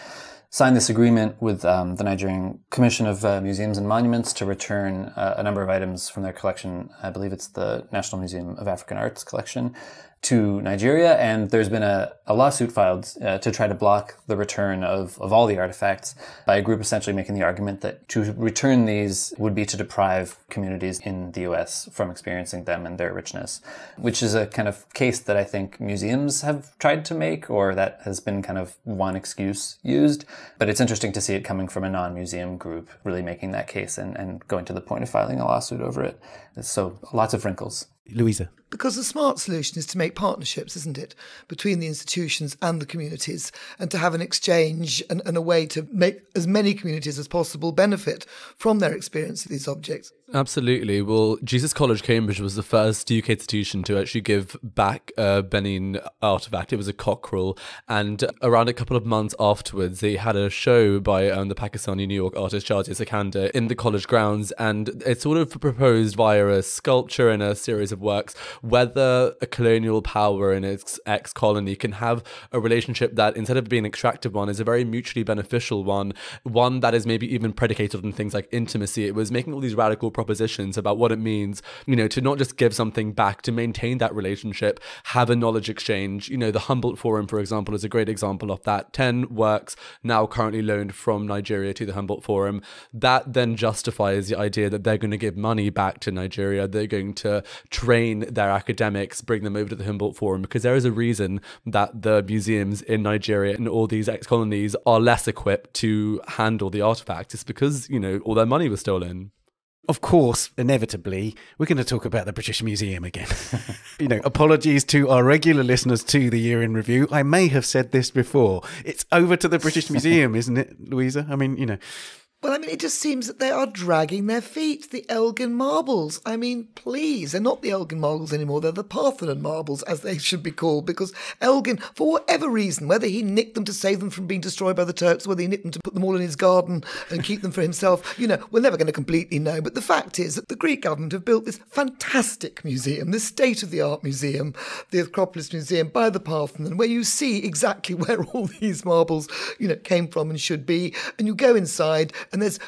signed this agreement with the Nigerian Commission of Museums and Monuments to return a number of items from their collection. I believe it's the National Museum of African Arts collection to Nigeria. And there's been a lawsuit filed to try to block the return of all the artifacts by a group essentially making the argument that to return these would be to deprive communities in the US from experiencing them and their richness, which is a kind of case that I think museums have tried to make, or that has been kind of one excuse used. But it's interesting to see it coming from a non-museum group really making that case and going to the point of filing a lawsuit over it. So lots of wrinkles. Louisa. Because the smart solution is to make partnerships, isn't it, between the institutions and the communities, and to have an exchange and a way to make as many communities as possible benefit from their experience of these objects. Absolutely. Well, Jesus College, Cambridge was the first UK institution to actually give back a Benin artifact. It was a cockerel. And around a couple of months afterwards, they had a show by the Pakistani New York artist Shazia Sikandar in the college grounds. And it's sort of proposed via a sculpture and a series of works whether a colonial power in its ex-colony can have a relationship that, instead of being an extractive one, is a very mutually beneficial one that is maybe even predicated on things like intimacy. It was making all these radical propositions about what it means, to not just give something back, to maintain that relationship, have a knowledge exchange. The Humboldt Forum, for example, is a great example of that. 10 works now currently loaned from Nigeria to the Humboldt Forum. That then justifies the idea that they're going to give money back to Nigeria. They're going to train their academics, bring them over to the Humboldt Forum, because there is a reason that the museums in Nigeria and all these ex-colonies are less equipped to handle the artifacts. It's because, all their money was stolen. Of course, inevitably, we're going to talk about the British Museum again. Apologies to our regular listeners to the Year in Review. I may have said this before. It's over to the British Museum, isn't it, Louisa? Well, it just seems that they are dragging their feet. The Elgin marbles. Please, they're not the Elgin marbles anymore. They're the Parthenon marbles, as they should be called, because Elgin, for whatever reason, whether he nicked them to save them from being destroyed by the Turks, whether he nicked them to put them all in his garden and keep them for himself, we're never going to completely know. But the fact is that the Greek government have built this fantastic museum, this state-of-the-art museum, the Acropolis Museum by the Parthenon, where you see exactly where all these marbles, came from and should be. And you go inside, and there's,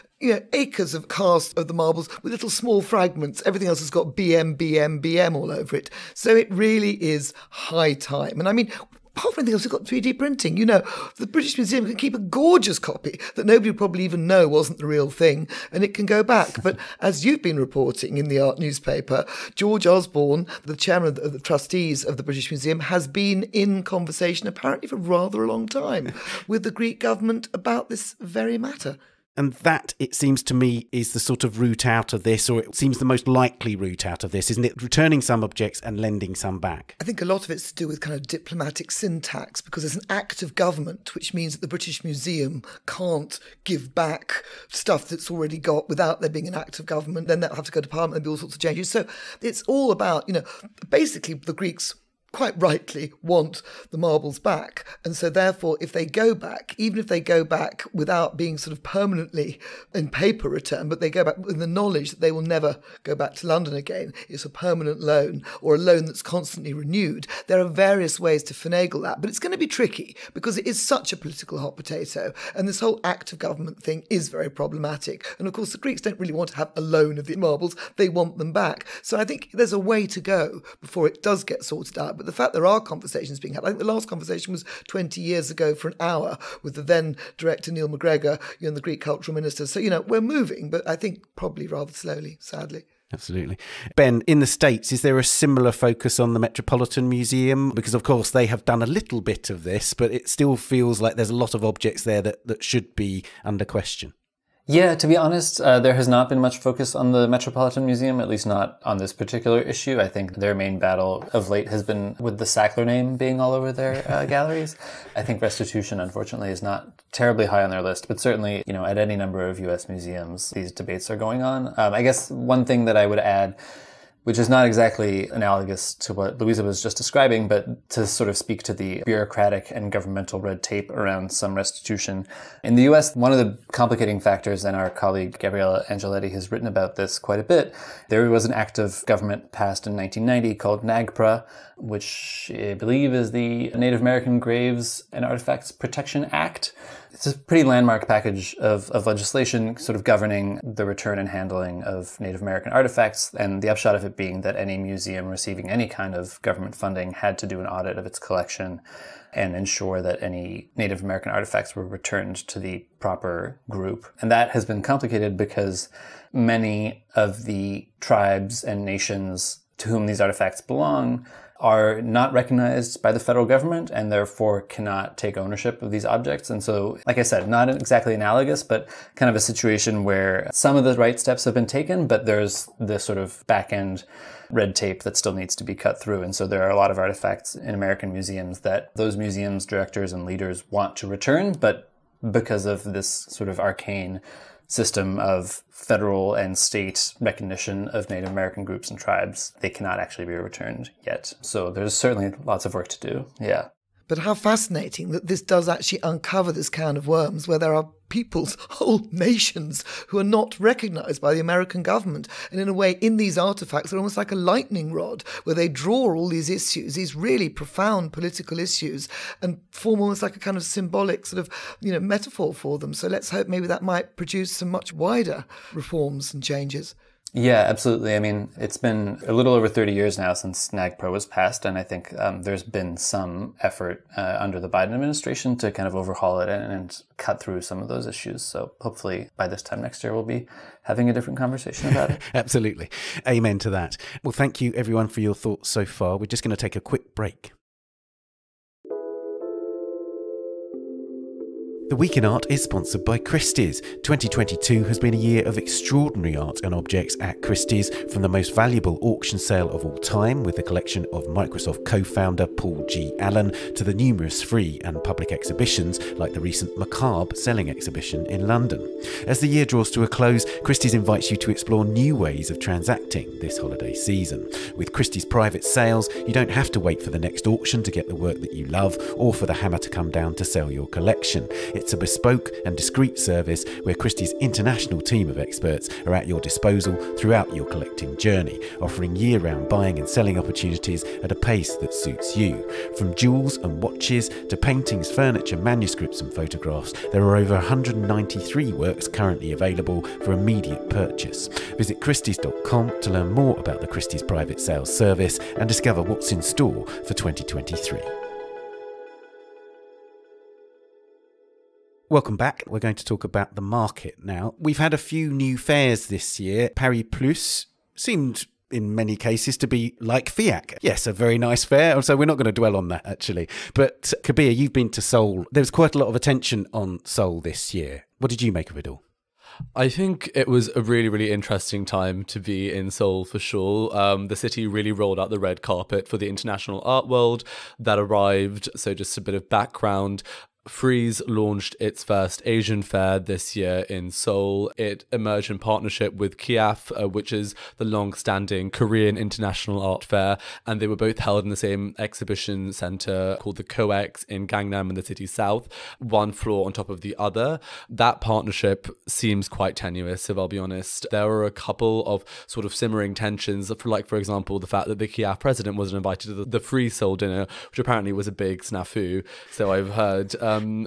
acres of cast of the marbles with little small fragments. Everything else has got BM, BM, BM all over it. So it really is high time. And apart from anything else, we've got 3D printing. The British Museum can keep a gorgeous copy that nobody would probably even know wasn't the real thing, and it can go back. But as you've been reporting in the art newspaper, George Osborne, the chairman of the trustees of the British Museum, has been in conversation, apparently for rather a long time, with the Greek government about this very matter. And that, it seems to me, is the sort of route out of this, or it seems the most likely route out of this, isn't it? Returning some objects and lending some back. I think a lot of it's to do with kind of diplomatic syntax, because there's an act of government, which means that the British Museum can't give back stuff that's already got without there being an act of government. Then they'll have to go to Parliament and do all sorts of changes. So it's all about, basically the Greeks quite rightly want the marbles back. And so therefore, if they go back, even if they go back without being sort of permanently in paper return, but they go back with the knowledge that they will never go back to London again, it's a permanent loan or a loan that's constantly renewed. There are various ways to finagle that, but it's going to be tricky because it is such a political hot potato. And this whole act of government thing is very problematic. And of course, the Greeks don't really want to have a loan of the marbles. They want them back. So I think there's a way to go before it does get sorted out. But the fact there are conversations being had, I think the last conversation was 20 years ago for an hour with the then director Neil McGregor and the Greek cultural minister. So, we're moving, but I think probably rather slowly, sadly. Absolutely. Ben, in the States, is there a similar focus on the Metropolitan Museum? Because, of course, they have done a little bit of this, but it still feels like there's a lot of objects there that should be under question. Yeah, to be honest, there has not been much focus on the Metropolitan Museum, at least not on this particular issue. I think their main battle of late has been with the Sackler name being all over their galleries. I think restitution, unfortunately, is not terribly high on their list, but certainly, at any number of U.S. museums, these debates are going on. I guess one thing that I would add, which is not exactly analogous to what Louisa was just describing, but to sort of speak to the bureaucratic and governmental red tape around some restitution. In the US, one of the complicating factors, and our colleague Gabriella Angeletti has written about this quite a bit, there was an act of government passed in 1990 called NAGPRA, which I believe is the Native American Graves and Artifacts Protection Act. It's a pretty landmark package of legislation sort of governing the return and handling of Native American artifacts, and the upshot of it being that any museum receiving any kind of government funding had to do an audit of its collection and ensure that any Native American artifacts were returned to the proper group. And that has been complicated because many of the tribes and nations to whom these artifacts belong are not recognized by the federal government and therefore cannot take ownership of these objects. And so, like I said, not exactly analogous, but kind of a situation where some of the right steps have been taken, but there's this sort of back-end red tape that still needs to be cut through. And so there are a lot of artifacts in American museums that those museums directors and leaders want to return, but because of this sort of arcane system of federal and state recognition of Native American groups and tribes, they cannot actually be returned yet. So there's certainly lots of work to do. Yeah. But how fascinating that this does actually uncover this can of worms where there are peoples, whole nations, who are not recognised by the American government. And in a way, in these artefacts, they're almost like a lightning rod where they draw all these issues, these really profound political issues, and form almost like a kind of symbolic sort of, metaphor for them. So let's hope maybe that might produce some much wider reforms and changes. Yeah, absolutely. I mean, it's been a little over 30 years now since NAGPRO was passed, and I think there's been some effort under the Biden administration to kind of overhaul it and cut through some of those issues. So hopefully by this time next year, we'll be having a different conversation about it. Absolutely. Amen to that. Well, thank you everyone for your thoughts so far. We're just going to take a quick break. The Week in Art is sponsored by Christie's. 2022 has been a year of extraordinary art and objects at Christie's, from the most valuable auction sale of all time with the collection of Microsoft co-founder Paul G. Allen to the numerous free and public exhibitions like the recent Macabre selling exhibition in London. As the year draws to a close, Christie's invites you to explore new ways of transacting this holiday season. With Christie's private sales, you don't have to wait for the next auction to get the work that you love or for the hammer to come down to sell your collection. It's a bespoke and discreet service where Christie's international team of experts are at your disposal throughout your collecting journey, offering year-round buying and selling opportunities at a pace that suits you. From jewels and watches to paintings, furniture, manuscripts and photographs, there are over 193 works currently available for immediate purchase. Visit Christie's.com to learn more about the Christie's private sales service and discover what's in store for 2023. Welcome back. We're going to talk about the market now. We've had a few new fairs this year. Paris Plus seemed in many cases to be like FIAC. Yes, a very nice fair, so we're not going to dwell on that actually. But Kabir, you've been to Seoul. There was quite a lot of attention on Seoul this year. What did you make of it all? I think it was a really, really interesting time to be in Seoul for sure. The city really rolled out the red carpet for the international art world that arrived. So just a bit of background. Frieze launched its first Asian fair this year in Seoul. It emerged in partnership with KIAF, which is the long-standing Korean International Art Fair, and they were both held in the same exhibition center called the COEX in Gangnam in the city south, one floor on top of the other. That partnership seems quite tenuous, if I'll be honest. There were a couple of sort of simmering tensions, for example, the fact that the KIAF president wasn't invited to the Frieze Seoul dinner, which apparently was a big snafu, so I've heard.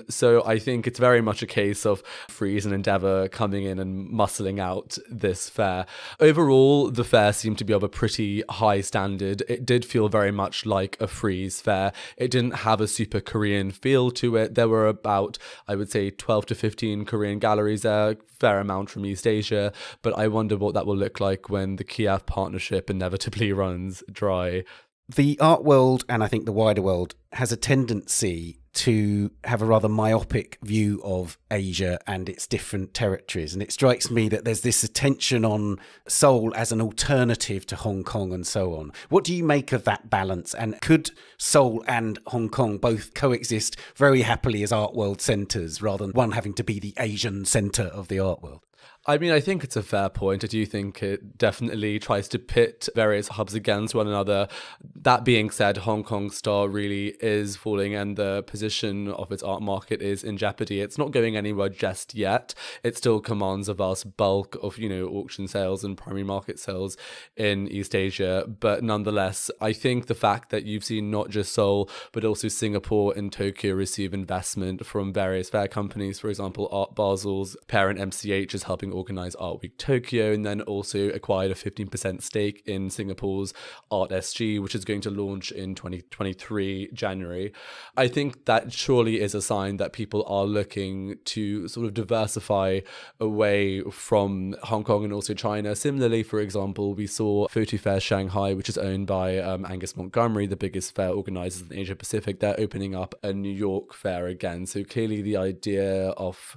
So I think it's very much a case of Frieze and Endeavour coming in and muscling out this fair. Overall, the fair seemed to be of a pretty high standard. It did feel very much like a Frieze fair. It didn't have a super Korean feel to it. There were about, I would say, 12 to 15 Korean galleries there, fair amount from East Asia, but I wonder what that will look like when the KIAF partnership inevitably runs dry. The art world, and I think the wider world, has a tendency to have a rather myopic view of Asia and its different territories. And it strikes me that there's this attention on Seoul as an alternative to Hong Kong and so on. What do you make of that balance? And could Seoul and Hong Kong both coexist very happily as art world centres rather than one having to be the Asian centre of the art world? I mean, I think it's a fair point. I do think it definitely tries to pit various hubs against one another. That being said, Hong Kong's star really is falling and the position of its art market is in jeopardy. It's not going anywhere just yet. It still commands a vast bulk of, auction sales and primary market sales in East Asia. But nonetheless, I think the fact that you've seen not just Seoul, but also Singapore and Tokyo receive investment from various fair companies, for example, Art Basel's parent MCH is helping organize Art Week Tokyo, and then also acquired a 15% stake in Singapore's Art SG, which is going to launch in 2023 January. I think that surely is a sign that people are looking to sort of diversify away from Hong Kong and also China. Similarly, for example, we saw Photo Fair Shanghai, which is owned by Angus Montgomery, the biggest fair organizers in Asia Pacific. They're opening up a New York fair again. So clearly the idea of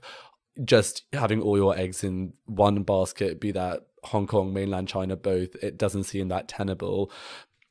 just having all your eggs in one basket, be that Hong Kong, mainland China, both, it doesn't seem that tenable.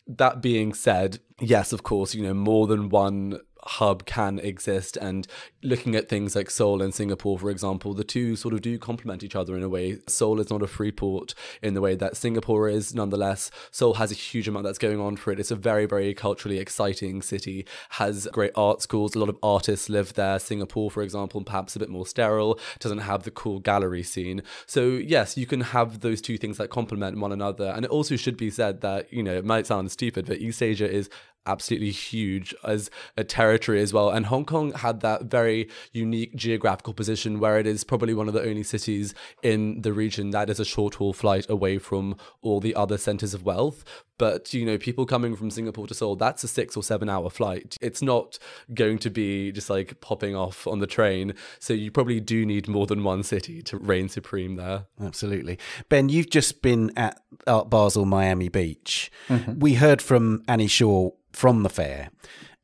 That being said, yes, of course, more than one hub can exist, and looking at things like Seoul and Singapore, for example, the two sort of do complement each other in a way. Seoul is not a free port in the way that Singapore is. Nonetheless, Seoul has a huge amount that's going on for it. It's a very, very culturally exciting city, has great art schools, a lot of artists live there. Singapore, for example, perhaps a bit more sterile, doesn't have the cool gallery scene. So yes, you can have those two things that complement one another. And it also should be said that, it might sound stupid, but East Asia is absolutely huge as a territory as well. And Hong Kong had that very unique geographical position where it is probably one of the only cities in the region that is a short-haul flight away from all the other centres of wealth. But, you know, people coming from Singapore to Seoul, that's a 6 or 7 hour flight. It's not going to be just like popping off on the train. So you probably do need more than one city to reign supreme there. Absolutely. Ben, you've just been at Art Basel Miami Beach. We heard from Annie Shaw from the fair,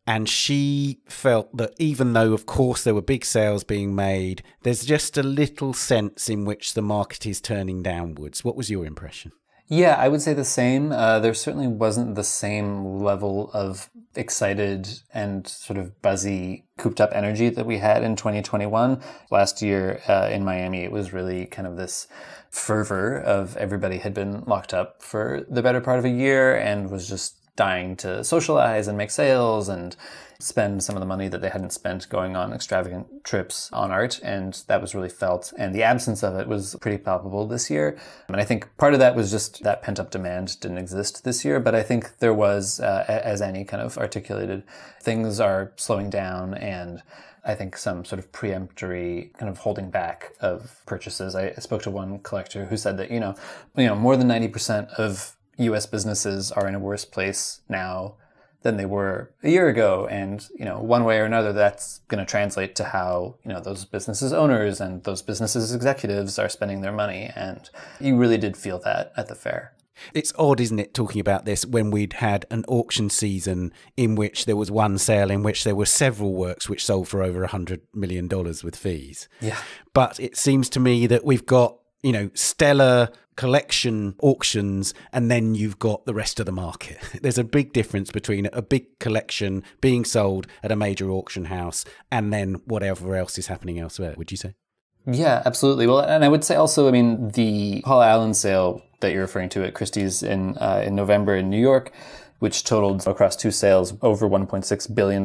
and she felt that even though, of course, there were big sales being made, there's just a little sense in which the market is turning downwards. What was your impression? Yeah, I would say the same. There certainly wasn't the same level of excited and sort of buzzy, cooped up energy that we had in 2021. Last year in Miami, it was really kind of this fervor of everybody had been locked up for the better part of a year and was just dying to socialize and make sales and spend some of the money that they hadn't spent going on extravagant trips on art. And that was really felt. And the absence of it was pretty palpable this year. And I think part of that was just that pent-up demand didn't exist this year. But I think there was, as Annie kind of articulated, things are slowing down, and I think some sort of preemptory kind of holding back of purchases. I spoke to one collector who said that, you know, more than 90% of U.S. businesses are in a worse place now than they were a year ago. And, you know, one way or another, that's going to translate to how, you know, those businesses owners and those businesses executives are spending their money. And you really did feel that at the fair. It's odd, isn't it, talking about this when we'd had an auction season in which there was one sale in which there were several works which sold for over $100 million with fees. Yeah. But it seems to me that we've got, you know, stellar collection auctions, and then you've got the rest of the market. There's a big difference between a big collection being sold at a major auction house and then whatever else is happening elsewhere, would you say? Yeah, absolutely. Well, and I would say also, I mean, the Paul Allen sale that you're referring to at Christie's in November in New York, which totaled across two sales over $1.6 billion,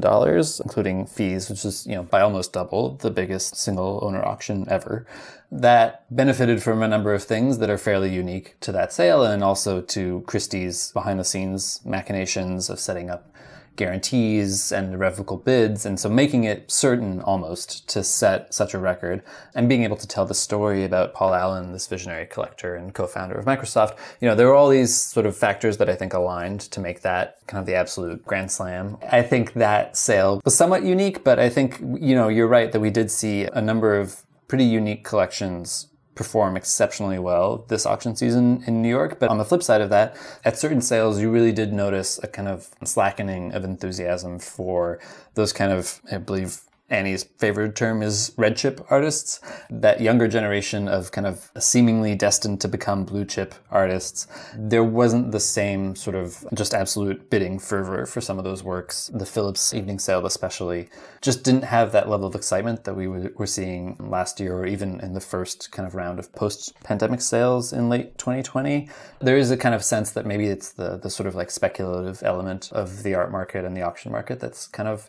including fees, which is, you know, by almost double the biggest single owner auction ever. That benefited from a number of things that are fairly unique to that sale, and also to Christie's behind the scenes machinations of setting up guarantees and irrevocable bids, and so making it certain almost to set such a record, and being able to tell the story about Paul Allen, this visionary collector and co-founder of Microsoft. You know, there were all these sort of factors that I think aligned to make that kind of the absolute grand slam. I think that sale was somewhat unique, but I think, you know, you're right that we did see a number of pretty unique collections perform exceptionally well this auction season in New York. But on the flip side of that, at certain sales, you really did notice a kind of slackening of enthusiasm for those kind of, I believe Annie's favorite term is red chip artists, that younger generation of kind of seemingly destined to become blue chip artists. There wasn't the same sort of just absolute bidding fervor for some of those works. The Phillips evening sale especially just didn't have that level of excitement that we were seeing last year, or even in the first kind of round of post-pandemic sales in late 2020. There is a kind of sense that maybe it's the sort of like speculative element of the art market and the auction market that's kind of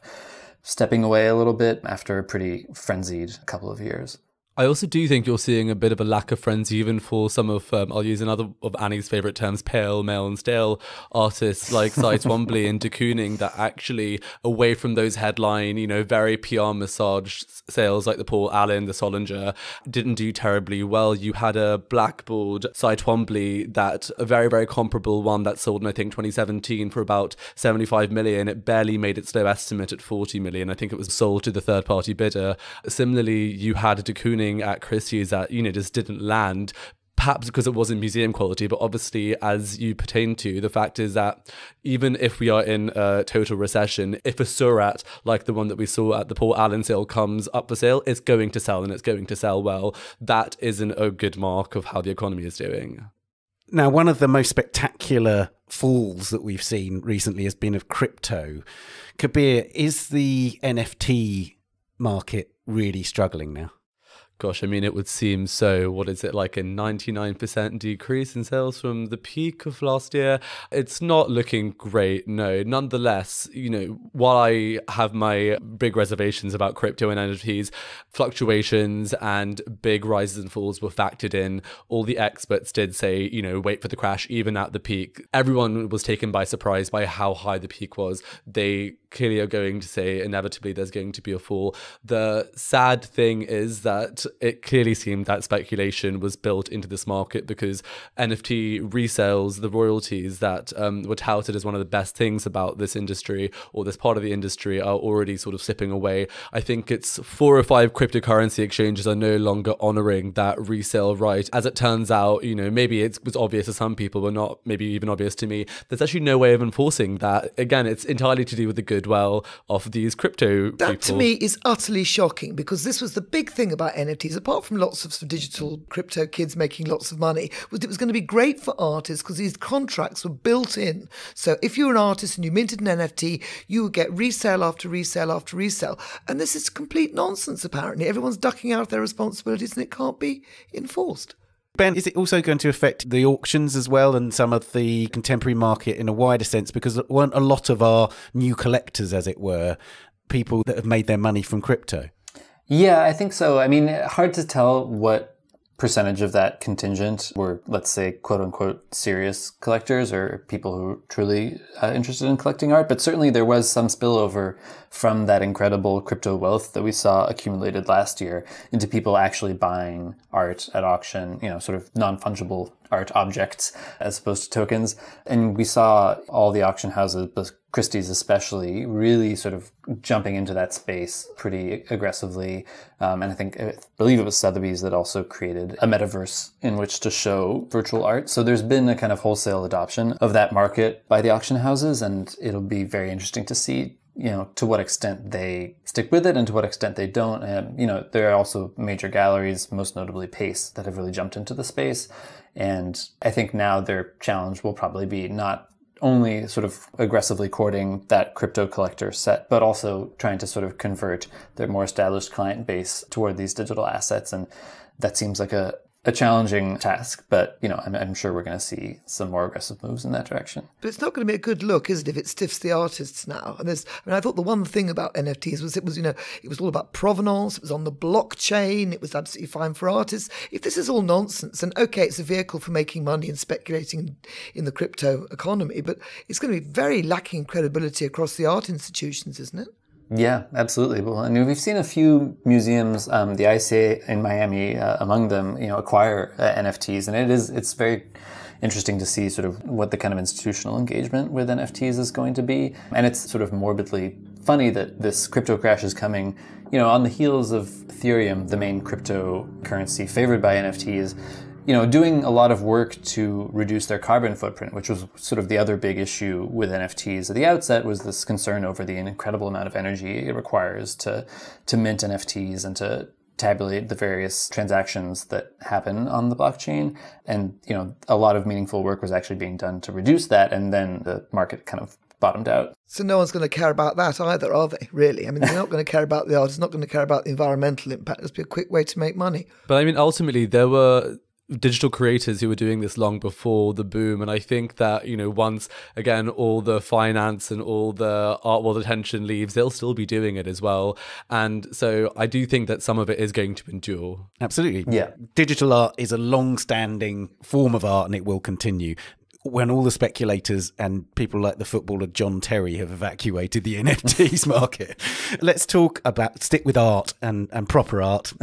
stepping away a little bit after a pretty frenzied couple of years. I also do think you're seeing a bit of a lack of frenzy even for some of, I'll use another of Annie's favourite terms, pale, male and stale artists like Cy Twombly and de Kooning, that actually, away from those headline, you know, very PR massaged sales like the Paul Allen, the Solinger, didn't do terribly well. You had a blackboard Cy Twombly, that a very, very comparable one that sold in, I think, 2017 for about 75 million. It barely made its low estimate at 40 million. I think it was sold to the third party bidder. Similarly, you had de Kooning at Christie's that, you know, just didn't land, perhaps because it wasn't museum quality, but obviously, as you pertain to, the fact is that even if we are in a total recession, if a surat like the one that we saw at the Paul Allen sale comes up for sale, it's going to sell, and it's going to sell well. That isn't a good mark of how the economy is doing. Now, one of the most spectacular falls that we've seen recently has been of crypto. Kabir, is the NFT market really struggling now? Gosh, I mean, it would seem so. What is it, like a 99% decrease in sales from the peak of last year? It's not looking great, no. Nonetheless, while I have my big reservations about crypto and NFTs, fluctuations and big rises and falls were factored in. All the experts did say, wait for the crash, even at the peak. Everyone was taken by surprise by how high the peak was. They clearly are going to say inevitably there's going to be a fall. The sad thing is that it clearly seemed that speculation was built into this market, because NFT resales, the royalties that were touted as one of the best things about this industry or this part of the industry, are already sort of slipping away. I think it's 4 or 5 cryptocurrency exchanges are no longer honoring that resale right. As it turns out, maybe it was obvious to some people, but not maybe even obvious to me. There's actually no way of enforcing that. Again, it's entirely to do with the goodwill of these crypto people. That to me is utterly shocking, because this was the big thing about NFTs, apart from lots of digital crypto kids making lots of money, was it was going to be great for artists because these contracts were built in. So if you were an artist and you minted an NFT, you would get resale after resale after resale. And this is complete nonsense, apparently. Everyone's ducking out of their responsibilities and it can't be enforced. Ben, is it also going to affect the auctions as well and some of the contemporary market in a wider sense? Because weren't a lot of our new collectors, as it were, people that have made their money from crypto? Yeah, I think so. I mean, hard to tell what percentage of that contingent were, let's say, quote unquote, serious collectors or people who are truly interested in collecting art. But certainly there was some spillover from that incredible crypto wealth that we saw accumulated last year into people actually buying art at auction, sort of non-fungible art objects as opposed to tokens. And we saw all the auction houses, Christie's especially, really sort of jumping into that space pretty aggressively. And I believe it was Sotheby's that also created a metaverse in which to show virtual art. So there's been a kind of wholesale adoption of that market by the auction houses, and it'll be very interesting to see to what extent they stick with it and to what extent they don't. And, there are also major galleries, most notably Pace, that have really jumped into the space. And I think now their challenge will probably be not only sort of aggressively courting that crypto collector set, but also trying to sort of convert their more established client base toward these digital assets. And that seems like a challenging task, but I'm sure we're going to see some more aggressive moves in that direction. But it's not going to be a good look, is it, if it stiffs the artists now? And I thought the one thing about NFTs was it was all about provenance. It was on the blockchain. It was absolutely fine for artists. If this is all nonsense, and okay, it's a vehicle for making money and speculating in the crypto economy, but it's going to be very lacking in credibility across the art institutions, isn't it? Yeah, absolutely. Well, I mean, we've seen a few museums, the ICA in Miami, among them, acquire NFTs, and it's very interesting to see sort of what the kind of institutional engagement with NFTs is going to be. And it's sort of morbidly funny that this crypto crash is coming, on the heels of Ethereum, the main cryptocurrency favored by NFTs, doing a lot of work to reduce their carbon footprint, which was sort of the other big issue with NFTs at the outset, was this concern over the incredible amount of energy it requires to mint NFTs and to tabulate the various transactions that happen on the blockchain. And, a lot of meaningful work was actually being done to reduce that. And then the market kind of bottomed out. So no one's going to care about that either, are they, really? I mean, they're not going to care about the art. It's not going to care about the environmental impact. It'll be a quick way to make money. But I mean, ultimately, there were digital creators who were doing this long before the boom, and I think that once again all the finance and all the art world attention leaves, they'll still be doing it as well. And so I do think that some of it is going to endure. Absolutely. Yeah, digital art is a long-standing form of art and it will continue. When all the speculators and people like the footballer John Terry have evacuated the NFTs market. Let's stick with art and proper art,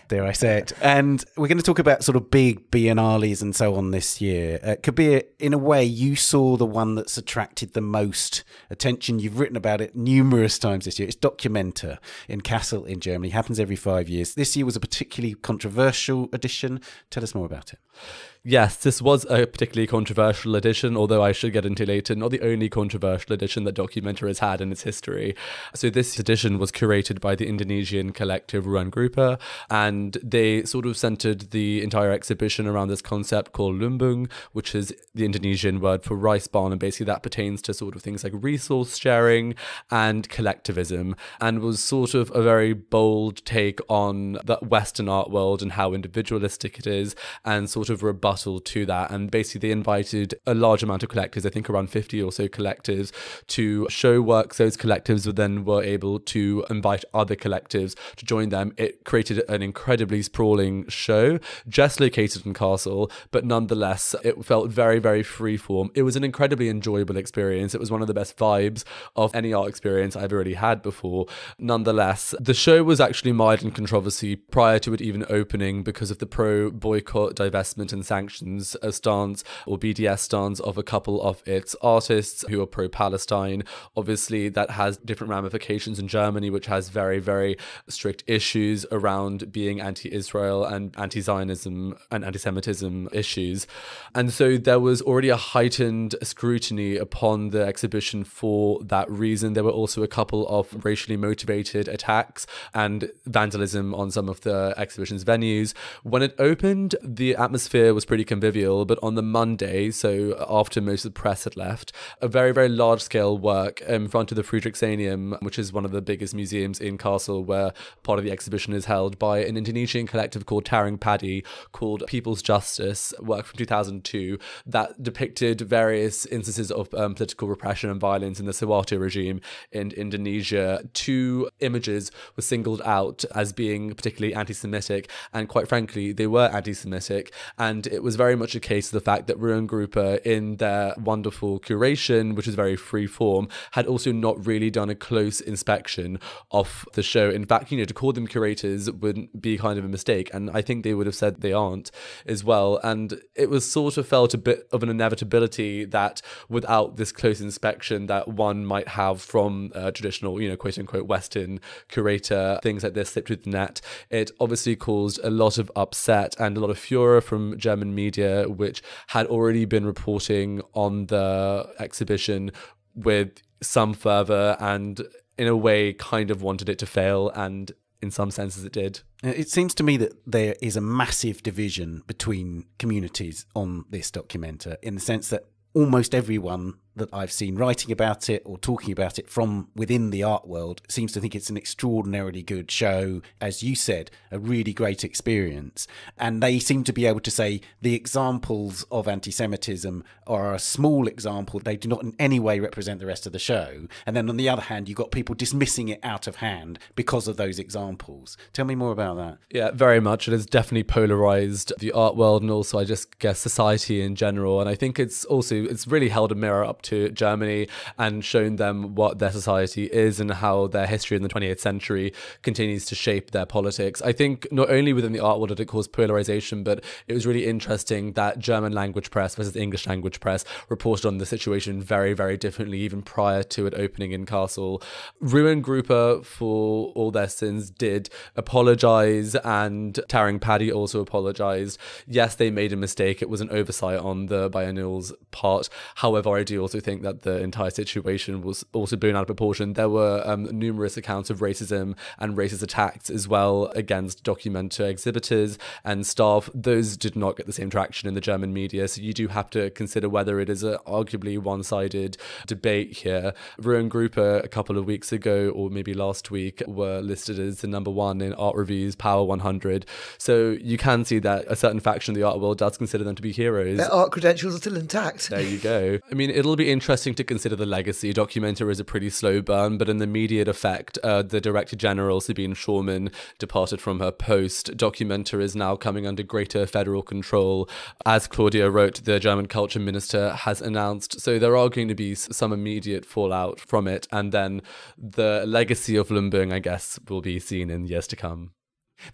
dare I say it. And we're going to talk about sort of big biennales and so on this year. Kabir, in a way, you saw the one that's attracted the most attention. You've written about it numerous times this year. It's Documenta in Kassel in Germany. Happens every 5 years. This year was a particularly controversial edition. Tell us more about it. Yes, this was a particularly controversial edition, although I should get into later, not the only controversial edition that Documenta has had in its history. So this edition was curated by the Indonesian collective Ruang Grupa, and they sort of centered the entire exhibition around this concept called lumbung, which is the Indonesian word for rice barn, and basically that pertains to sort of things like resource sharing and collectivism, and was sort of a very bold take on the Western art world and how individualistic it is, and sort of rebuttal to that. And basically they invited a large amount of collectors, I think around 50 or so collectives, to show works. Those collectives then were able to invite other collectives to join them. It created an incredibly sprawling show, just located in Castle, but nonetheless it felt very, very freeform. It was an incredibly enjoyable experience. It was one of the best vibes of any art experience I've already had before. Nonetheless, the show was actually mired in controversy prior to it even opening because of the pro-boycott, divestment and sanctions stance, or BDS stance, of a couple of its artists who are pro-Palestine. Obviously, that has different ramifications in Germany, which has very, very strict issues around being anti-Israel and anti-Zionism and anti-Semitism issues. And so there was already a heightened scrutiny upon the exhibition for that reason. There were also a couple of racially motivated attacks and vandalism on some of the exhibition's venues. When it opened, the atmosphere was pretty convivial, but on the Monday, so after most of the press had left, a very, very large-scale work in front of the Friedrichsanium, which is one of the biggest museums in Castle, where part of the exhibition is held, by an Indonesian collective called Taring Padi, called People's Justice, work from 2002, that depicted various instances of political repression and violence in the Suharto regime in Indonesia. 2 images were singled out as being particularly anti-Semitic, and quite frankly, they were anti-Semitic, and it was very much a case of the fact that Ruang Grupa, in their wonderful curation, which is very free form, had also not really done a close inspection of the show. In fact, to call them curators would be kind of a mistake, and I think they would have said they aren't as well. And it was sort of felt a bit of an inevitability that without this close inspection that one might have from a traditional, quote unquote Western curator, things like this slipped through the net. It obviously caused a lot of upset and a lot of furor from German media, which had already been reporting on the exhibition with some fervor and in a way kind of wanted it to fail, and in some senses it did. It seems to me that there is a massive division between communities on this documenta, in the sense that almost everyone that I've seen writing about it or talking about it from within the art world seems to think it's an extraordinarily good show, as you said, a really great experience. And they seem to be able to say the examples of anti-Semitism are a small example. They do not in any way represent the rest of the show. And then on the other hand, you've got people dismissing it out of hand because of those examples. Tell me more about that. Yeah, very much. It has definitely polarized the art world and also, I just guess, society in general. And I think it's really held a mirror up to Germany and shown them what their society is and how their history in the 20th century continues to shape their politics. I think not only within the art world did it cause polarization, but it was really interesting that German language press versus English language press reported on the situation very, very differently, even prior to it opening in Castle. Ruang Grupa, for all their sins, did apologize, and Taring Padi also apologized. Yes, they made a mistake. It was an oversight on the biennial's part. However, I do also think that the entire situation was also blown out of proportion. There were numerous accounts of racism and racist attacks as well against Documenta exhibitors and staff. Those did not get the same traction in the German media, so you do have to consider whether it is an arguably one-sided debate here. Ruang Grupa a couple of weeks ago, or maybe last week, were listed as the #1 in Art Review's Power 100. So you can see that a certain faction of the art world does consider them to be heroes. Their art credentials are still intact. There you go. I mean, it'll be interesting to consider the legacy. Documenta is a pretty slow burn, but in the immediate effect, the Director General, Sabine Schormann, departed from her post. Documenta is now coming under greater federal control, as Claudia wrote, the German Culture Minister has announced. So there are going to be some immediate fallout from it, and then the legacy of lumbung, I guess, will be seen in years to come.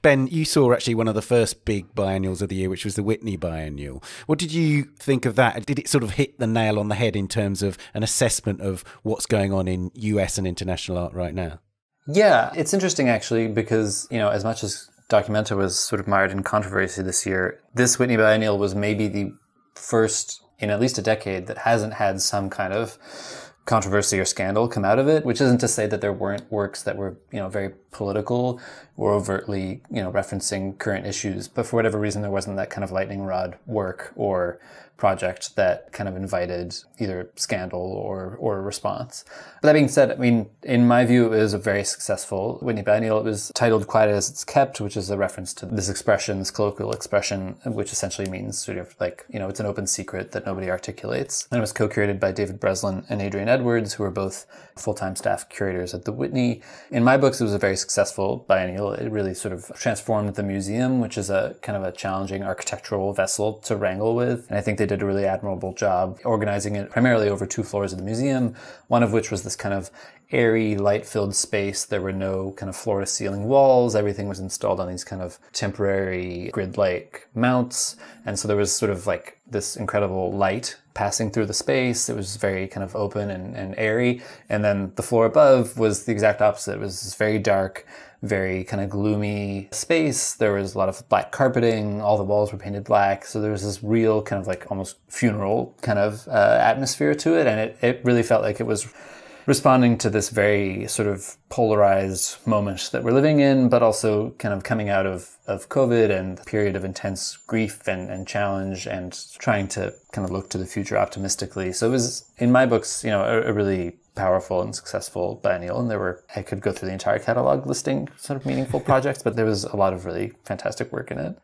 Ben, you saw actually one of the first big biennials of the year, which was the Whitney Biennial. What did you think of that? Did it sort of hit the nail on the head in terms of an assessment of what's going on in US and international art right now? Yeah, it's interesting actually because, as much as Documenta was sort of mired in controversy this year. This Whitney Biennial was maybe the first in at least a decade that hasn't had some kind of controversy or scandal come out of it, which isn't to say that there weren't works that were, very political or overtly, referencing current issues. But for whatever reason, there wasn't that kind of lightning rod work or project that kind of invited either scandal or response. But that being said, in my view, it was a very successful Whitney Biennial. It was titled Quiet as It's Kept, which is a reference to this expression, this colloquial expression, which essentially means sort of like, it's an open secret that nobody articulates. And it was co-curated by David Breslin and Adrian Edwards, who are both full-time staff curators at the Whitney. In my books, it was a very successful biennial. It really sort of transformed the museum, which is a kind of a challenging architectural vessel to wrangle with. And I think they did a really admirable job organizing it primarily over 2 floors of the museum, one of which was this kind of airy, light-filled space. There were no kind of floor-to-ceiling walls. Everything was installed on these kind of temporary grid-like mounts. And so there was sort of like this incredible light passing through the space. It was very kind of open and airy. And then the floor above was the exact opposite. It was this very dark, very kind of gloomy space. There was a lot of black carpeting. All the walls were painted black. So there was this real kind of like almost funeral kind of atmosphere to it. And it really felt like it was responding to this very sort of polarized moment that we're living in, but also kind of coming out of COVID and a period of intense grief and challenge and trying to kind of look to the future optimistically. So it was, in my books, a really powerful and successful biennial. And I could go through the entire catalog listing sort of meaningful projects, but there was a lot of really fantastic work in it.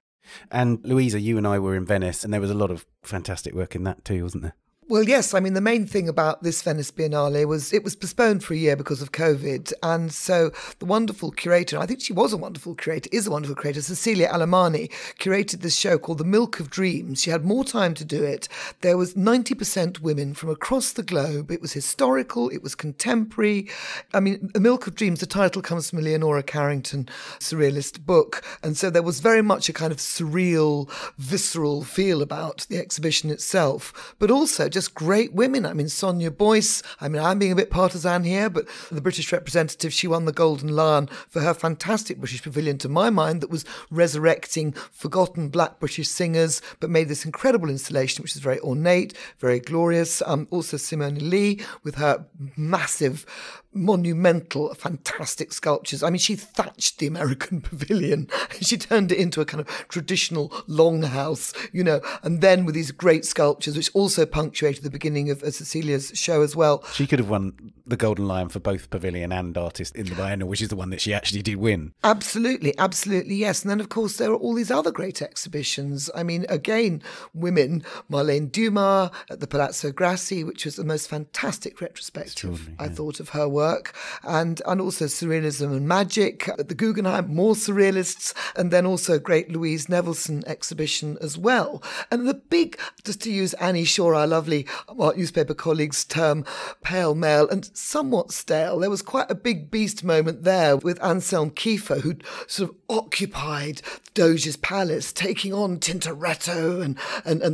And Louisa, you and I were in Venice, and there was a lot of fantastic work in that too, wasn't there? Well, yes. The main thing about this Venice Biennale was it was postponed for a year because of COVID. And so the wonderful curator, I think she was a wonderful curator, is a wonderful curator, Cecilia Alemani, curated this show called The Milk of Dreams. She had more time to do it. There was 90% women from across the globe. It was historical. It was contemporary. The Milk of Dreams, the title comes from a Leonora Carrington surrealist book. And so there was very much a kind of surreal, visceral feel about the exhibition itself, but also just great women. Sonia Boyce, I'm being a bit partisan here, but the British representative, she won the Golden Lion for her fantastic British Pavilion, to my mind, that was resurrecting forgotten black British singers, but made this incredible installation, which is very ornate, very glorious. Also Simone Lee with her massive, monumental, fantastic sculptures. She thatched the American Pavilion. She turned it into a kind of traditional longhouse, and then with these great sculptures, which also punctuated the beginning of Cecilia's show as well. She could have won the Golden Lion for both Pavilion and Artist in the Biennial, which is the one that she actually did win. Absolutely, yes. And then, of course, there are all these other great exhibitions. Again, women, Marlene Dumas at the Palazzo Grassi, which was the most fantastic retrospective, I thought, of her work. And also Surrealism and Magic at the Guggenheim, more surrealists, and then also great Louise Nevelson exhibition as well. And the big, just to use Annie Shaw, our lovely art newspaper colleague's term, pale male and somewhat stale. There was quite a big beast moment there with Anselm Kiefer, who'd sort of occupied Doge's palace, taking on Tintoretto and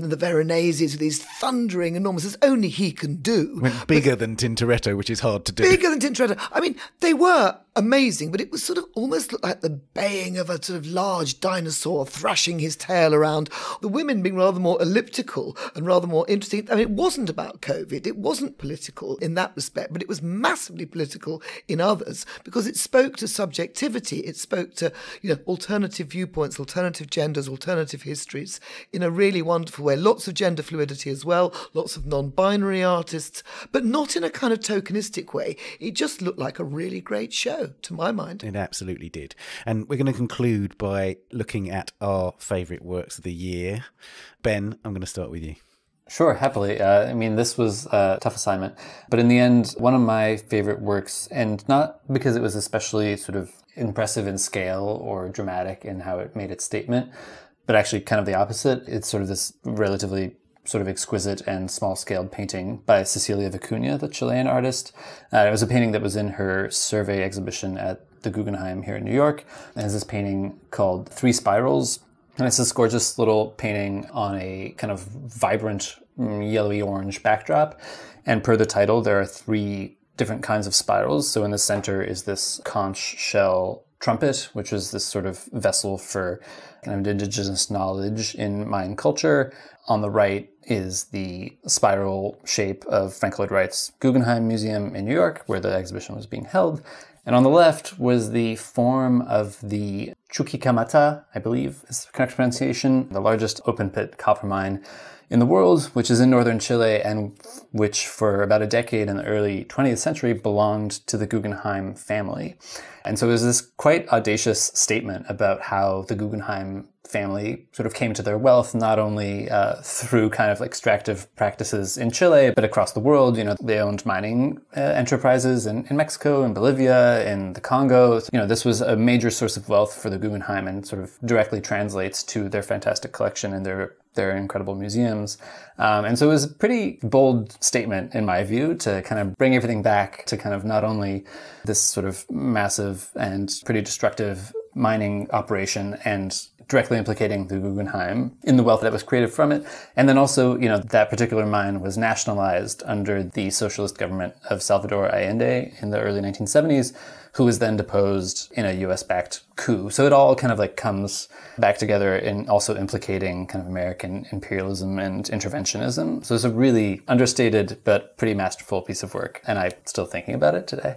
the Veroneses with these thundering enormous, as only he can do. Went bigger than Tintoretto, which is hard to do. Bigger than Tintoretto. They were amazing, but it was sort of almost looked like the baying of a sort of large dinosaur thrashing his tail around. The women being rather more elliptical and rather more interesting. It wasn't about COVID. It wasn't political in that respect, but it was massively political in others because it spoke to subjectivity. It spoke to, alternative viewpoints, alternative genders, alternative histories in a really wonderful way. Lots of gender fluidity as well, lots of non-binary artists, but not in a kind of tokenistic way. It just looked like a really great show, to my mind. It absolutely did. And we're going to conclude by looking at our favourite works of the year. Ben, I'm going to start with you. Sure, happily. This was a tough assignment, but in the end, one of my favorite works, and not because it was especially sort of impressive in scale or dramatic in how it made its statement, but actually kind of the opposite. It's sort of this relatively sort of exquisite and small-scaled painting by Cecilia Vicuña, the Chilean artist. It was a painting that was in her survey exhibition at the Guggenheim here in New York. And it's this painting called Three Spirals. And it's this gorgeous little painting on a kind of vibrant yellowy-orange backdrop. And per the title, there are 3 different kinds of spirals. So in the center is this conch shell trumpet, which was this sort of vessel for kind of indigenous knowledge in Mayan culture. On the right is the spiral shape of Frank Lloyd Wright's Guggenheim Museum in New York, where the exhibition was being held. And on the left was the form of the Chuquicamata, I believe is the correct pronunciation, the largest open-pit copper mine in the world, which is in northern Chile and which for about a decade in the early 20th century belonged to the Guggenheim family. And so it was this quite audacious statement about how the Guggenheim family sort of came to their wealth, not only through kind of extractive practices in Chile, but across the world. You know, they owned mining enterprises in Mexico, in Bolivia, in the Congo. You know, this was a major source of wealth for the Guggenheim and sort of directly translates to their fantastic collection and their incredible museums. And so it was a pretty bold statement, in my view, to kind of bring everything back to kind of not only this sort of massive and pretty destructive mining operation and directly implicating the Guggenheim in the wealth that was created from it. And then also, you know, that particular mine was nationalized under the socialist government of Salvador Allende in the early 1970s, who was then deposed in a US-backed coup. So it all kind of like comes back together in also implicating kind of American imperialism and interventionism. So it's a really understated but pretty masterful piece of work. And I'm still thinking about it today.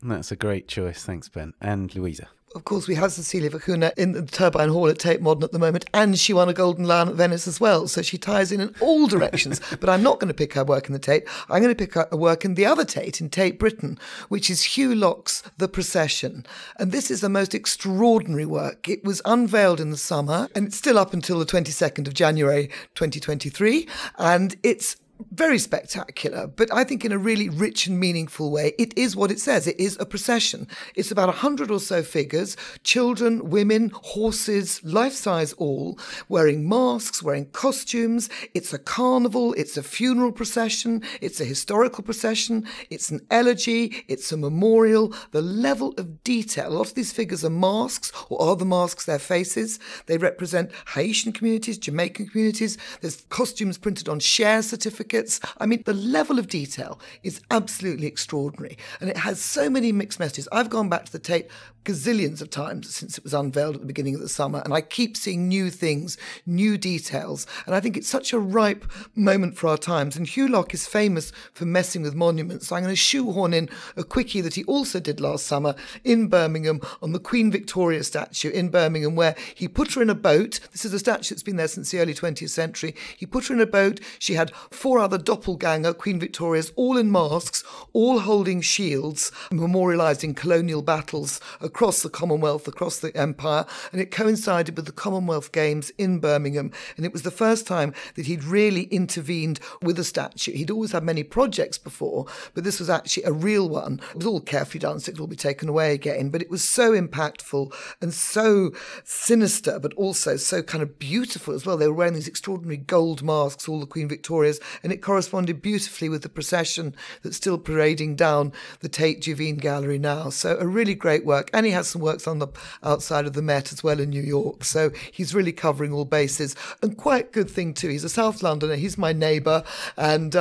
That's a great choice. Thanks, Ben. And Louisa. Of course, we have Cecilia Vicuña in the Turbine Hall at Tate Modern at the moment, and she won a Golden Lion at Venice as well, so she ties in all directions. But I'm not going to pick her work in the Tate. I'm going to pick her work in the other Tate, in Tate Britain, which is Hugh Locke's The Procession. And this is the most extraordinary work. It was unveiled in the summer, and it's still up until the 22nd of January 2023, and it's very spectacular, but I think in a really rich and meaningful way. It is what it says. It is a procession. It's about 100 or so figures, children, women, horses, life-size all, wearing masks, wearing costumes. It's a carnival. It's a funeral procession. It's a historical procession. It's an elegy. It's a memorial. The level of detail. A lot of these figures are masks, or are the masks their faces? They represent Haitian communities, Jamaican communities. There's costumes printed on share certificates. I mean, the level of detail is absolutely extraordinary. And it has so many mixed messages. I've gone back to the Tate gazillions of times since it was unveiled at the beginning of the summer, and I keep seeing new things, new details. And I think it's such a ripe moment for our times. And Hugh Locke is famous for messing with monuments. So I'm going to shoehorn in a quickie that he also did last summer in Birmingham on the Queen Victoria statue in Birmingham, where he put her in a boat. This is a statue that's been there since the early 20th century. He put her in a boat. She had 4 other doppelganger Queen Victorias, all in masks, all holding shields, memorialising colonial battles across the Commonwealth, across the Empire, and it coincided with the Commonwealth Games in Birmingham, and it was the first time that he'd really intervened with a statue. He'd always had many projects before, but this was actually a real one. It was all carefully done, so it will be taken away again, but it was so impactful and so sinister, but also so kind of beautiful as well. They were wearing these extraordinary gold masks, all the Queen Victorias, and it corresponded beautifully with the procession that's still parading down the Tate Juvene Gallery now. So a really great work. And he has some works on the outside of the Met as well in New York. So he's really covering all bases. And quite good thing too. He's a South Londoner. He's my neighbour. And,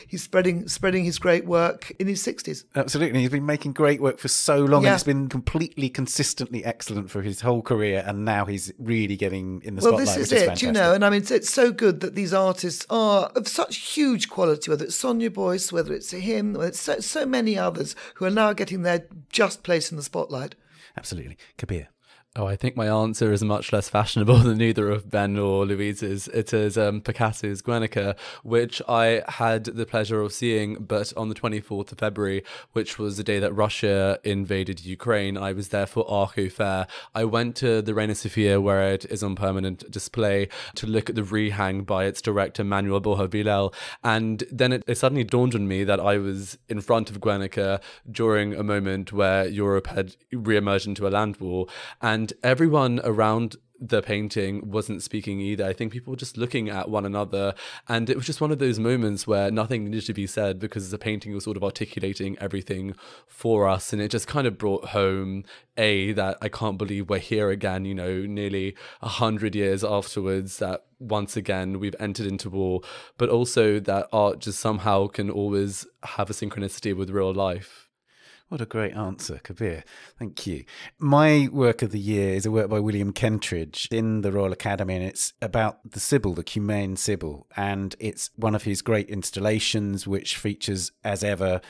he's spreading his great work in his 60s. Absolutely. He's been making great work for so long. Yeah. And it's been completely consistently excellent for his whole career. And now he's really getting in the spotlight, this is which is it, fantastic. and I mean, it's so good that these artists are of such huge quality, whether it's Sonia Boyce, whether it's him, whether it's so many others who are now getting their just place in the spotlight. Absolutely. Kabir. Oh, I think my answer is much less fashionable than either of Ben or Louise's. It is Picasso's Guernica, which I had the pleasure of seeing, but on the 24th of February, which was the day that Russia invaded Ukraine. I was there for Arco Fair. I went to the Reina Sofia, where it is on permanent display, to look at the rehang by its director, Manuel Bojavilel. And then it suddenly dawned on me that I was in front of Guernica during a moment where Europe had re-emerged into a land war. And everyone around the painting wasn't speaking either. I think people were just looking at one another, and it was just one of those moments where nothing needed to be said because the painting was sort of articulating everything for us. And it just kind of brought home that I can't believe we're here again, nearly 100 years afterwards, that once again we've entered into war, but also that art just somehow can always have a synchronicity with real life. What a great answer, Kabir. Thank you. My work of the year is a work by William Kentridge in the Royal Academy, and it's about the Sibyl, the Humane Sibyl, and it's one of his great installations which features, as ever,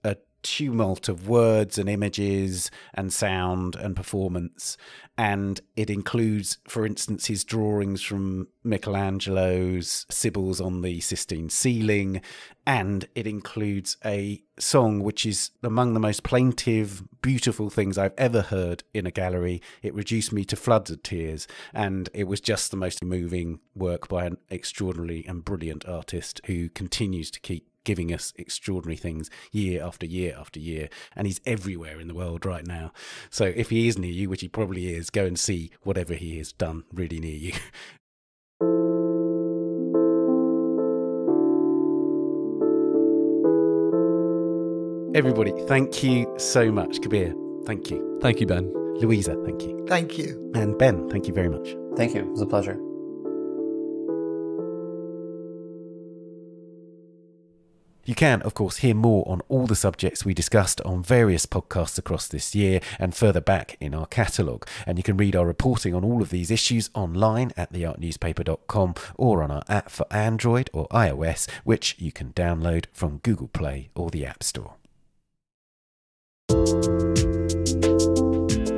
a tumult of words and images and sound and performance. And it includes, for instance, his drawings from Michelangelo's Sibyls on the Sistine ceiling, and it includes a song which is among the most plaintive, beautiful things I've ever heard in a gallery. It reduced me to floods of tears, and it was just the most moving work by an extraordinary and brilliant artist who continues to keep giving us extraordinary things year after year after year, and he's everywhere in the world right now. So if he is near you, which he probably is, go and see whatever he has done really near you. Everybody, thank you so much. Kabir, thank you. Thank you, Ben. Louisa, thank you. Thank you. And Ben, thank you very much. Thank you. It was a pleasure. You can, of course, hear more on all the subjects we discussed on various podcasts across this year and further back in our catalogue. And you can read our reporting on all of these issues online at theartnewspaper.com or on our app for Android or iOS, which you can download from Google Play or the App Store.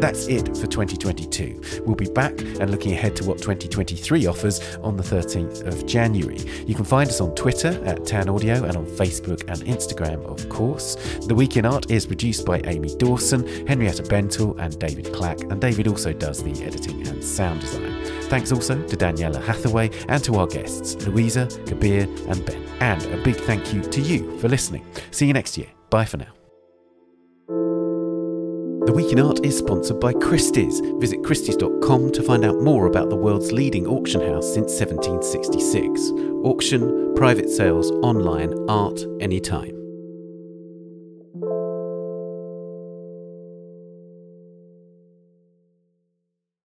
That's it for 2022. We'll be back and looking ahead to what 2023 offers on the 13th of January. You can find us on Twitter at Tan Audio and on Facebook and Instagram, of course. The Week in Art is produced by Amy Dawson, Henrietta Bentel and David Clack, and David also does the editing and sound design. Thanks also to Daniela Hathaway and to our guests, Louisa, Kabir and Ben. And a big thank you to you for listening. See you next year. Bye for now. The Week in Art is sponsored by Christie's. Visit christies.com to find out more about the world's leading auction house since 1766. Auction, private sales, online, art, anytime.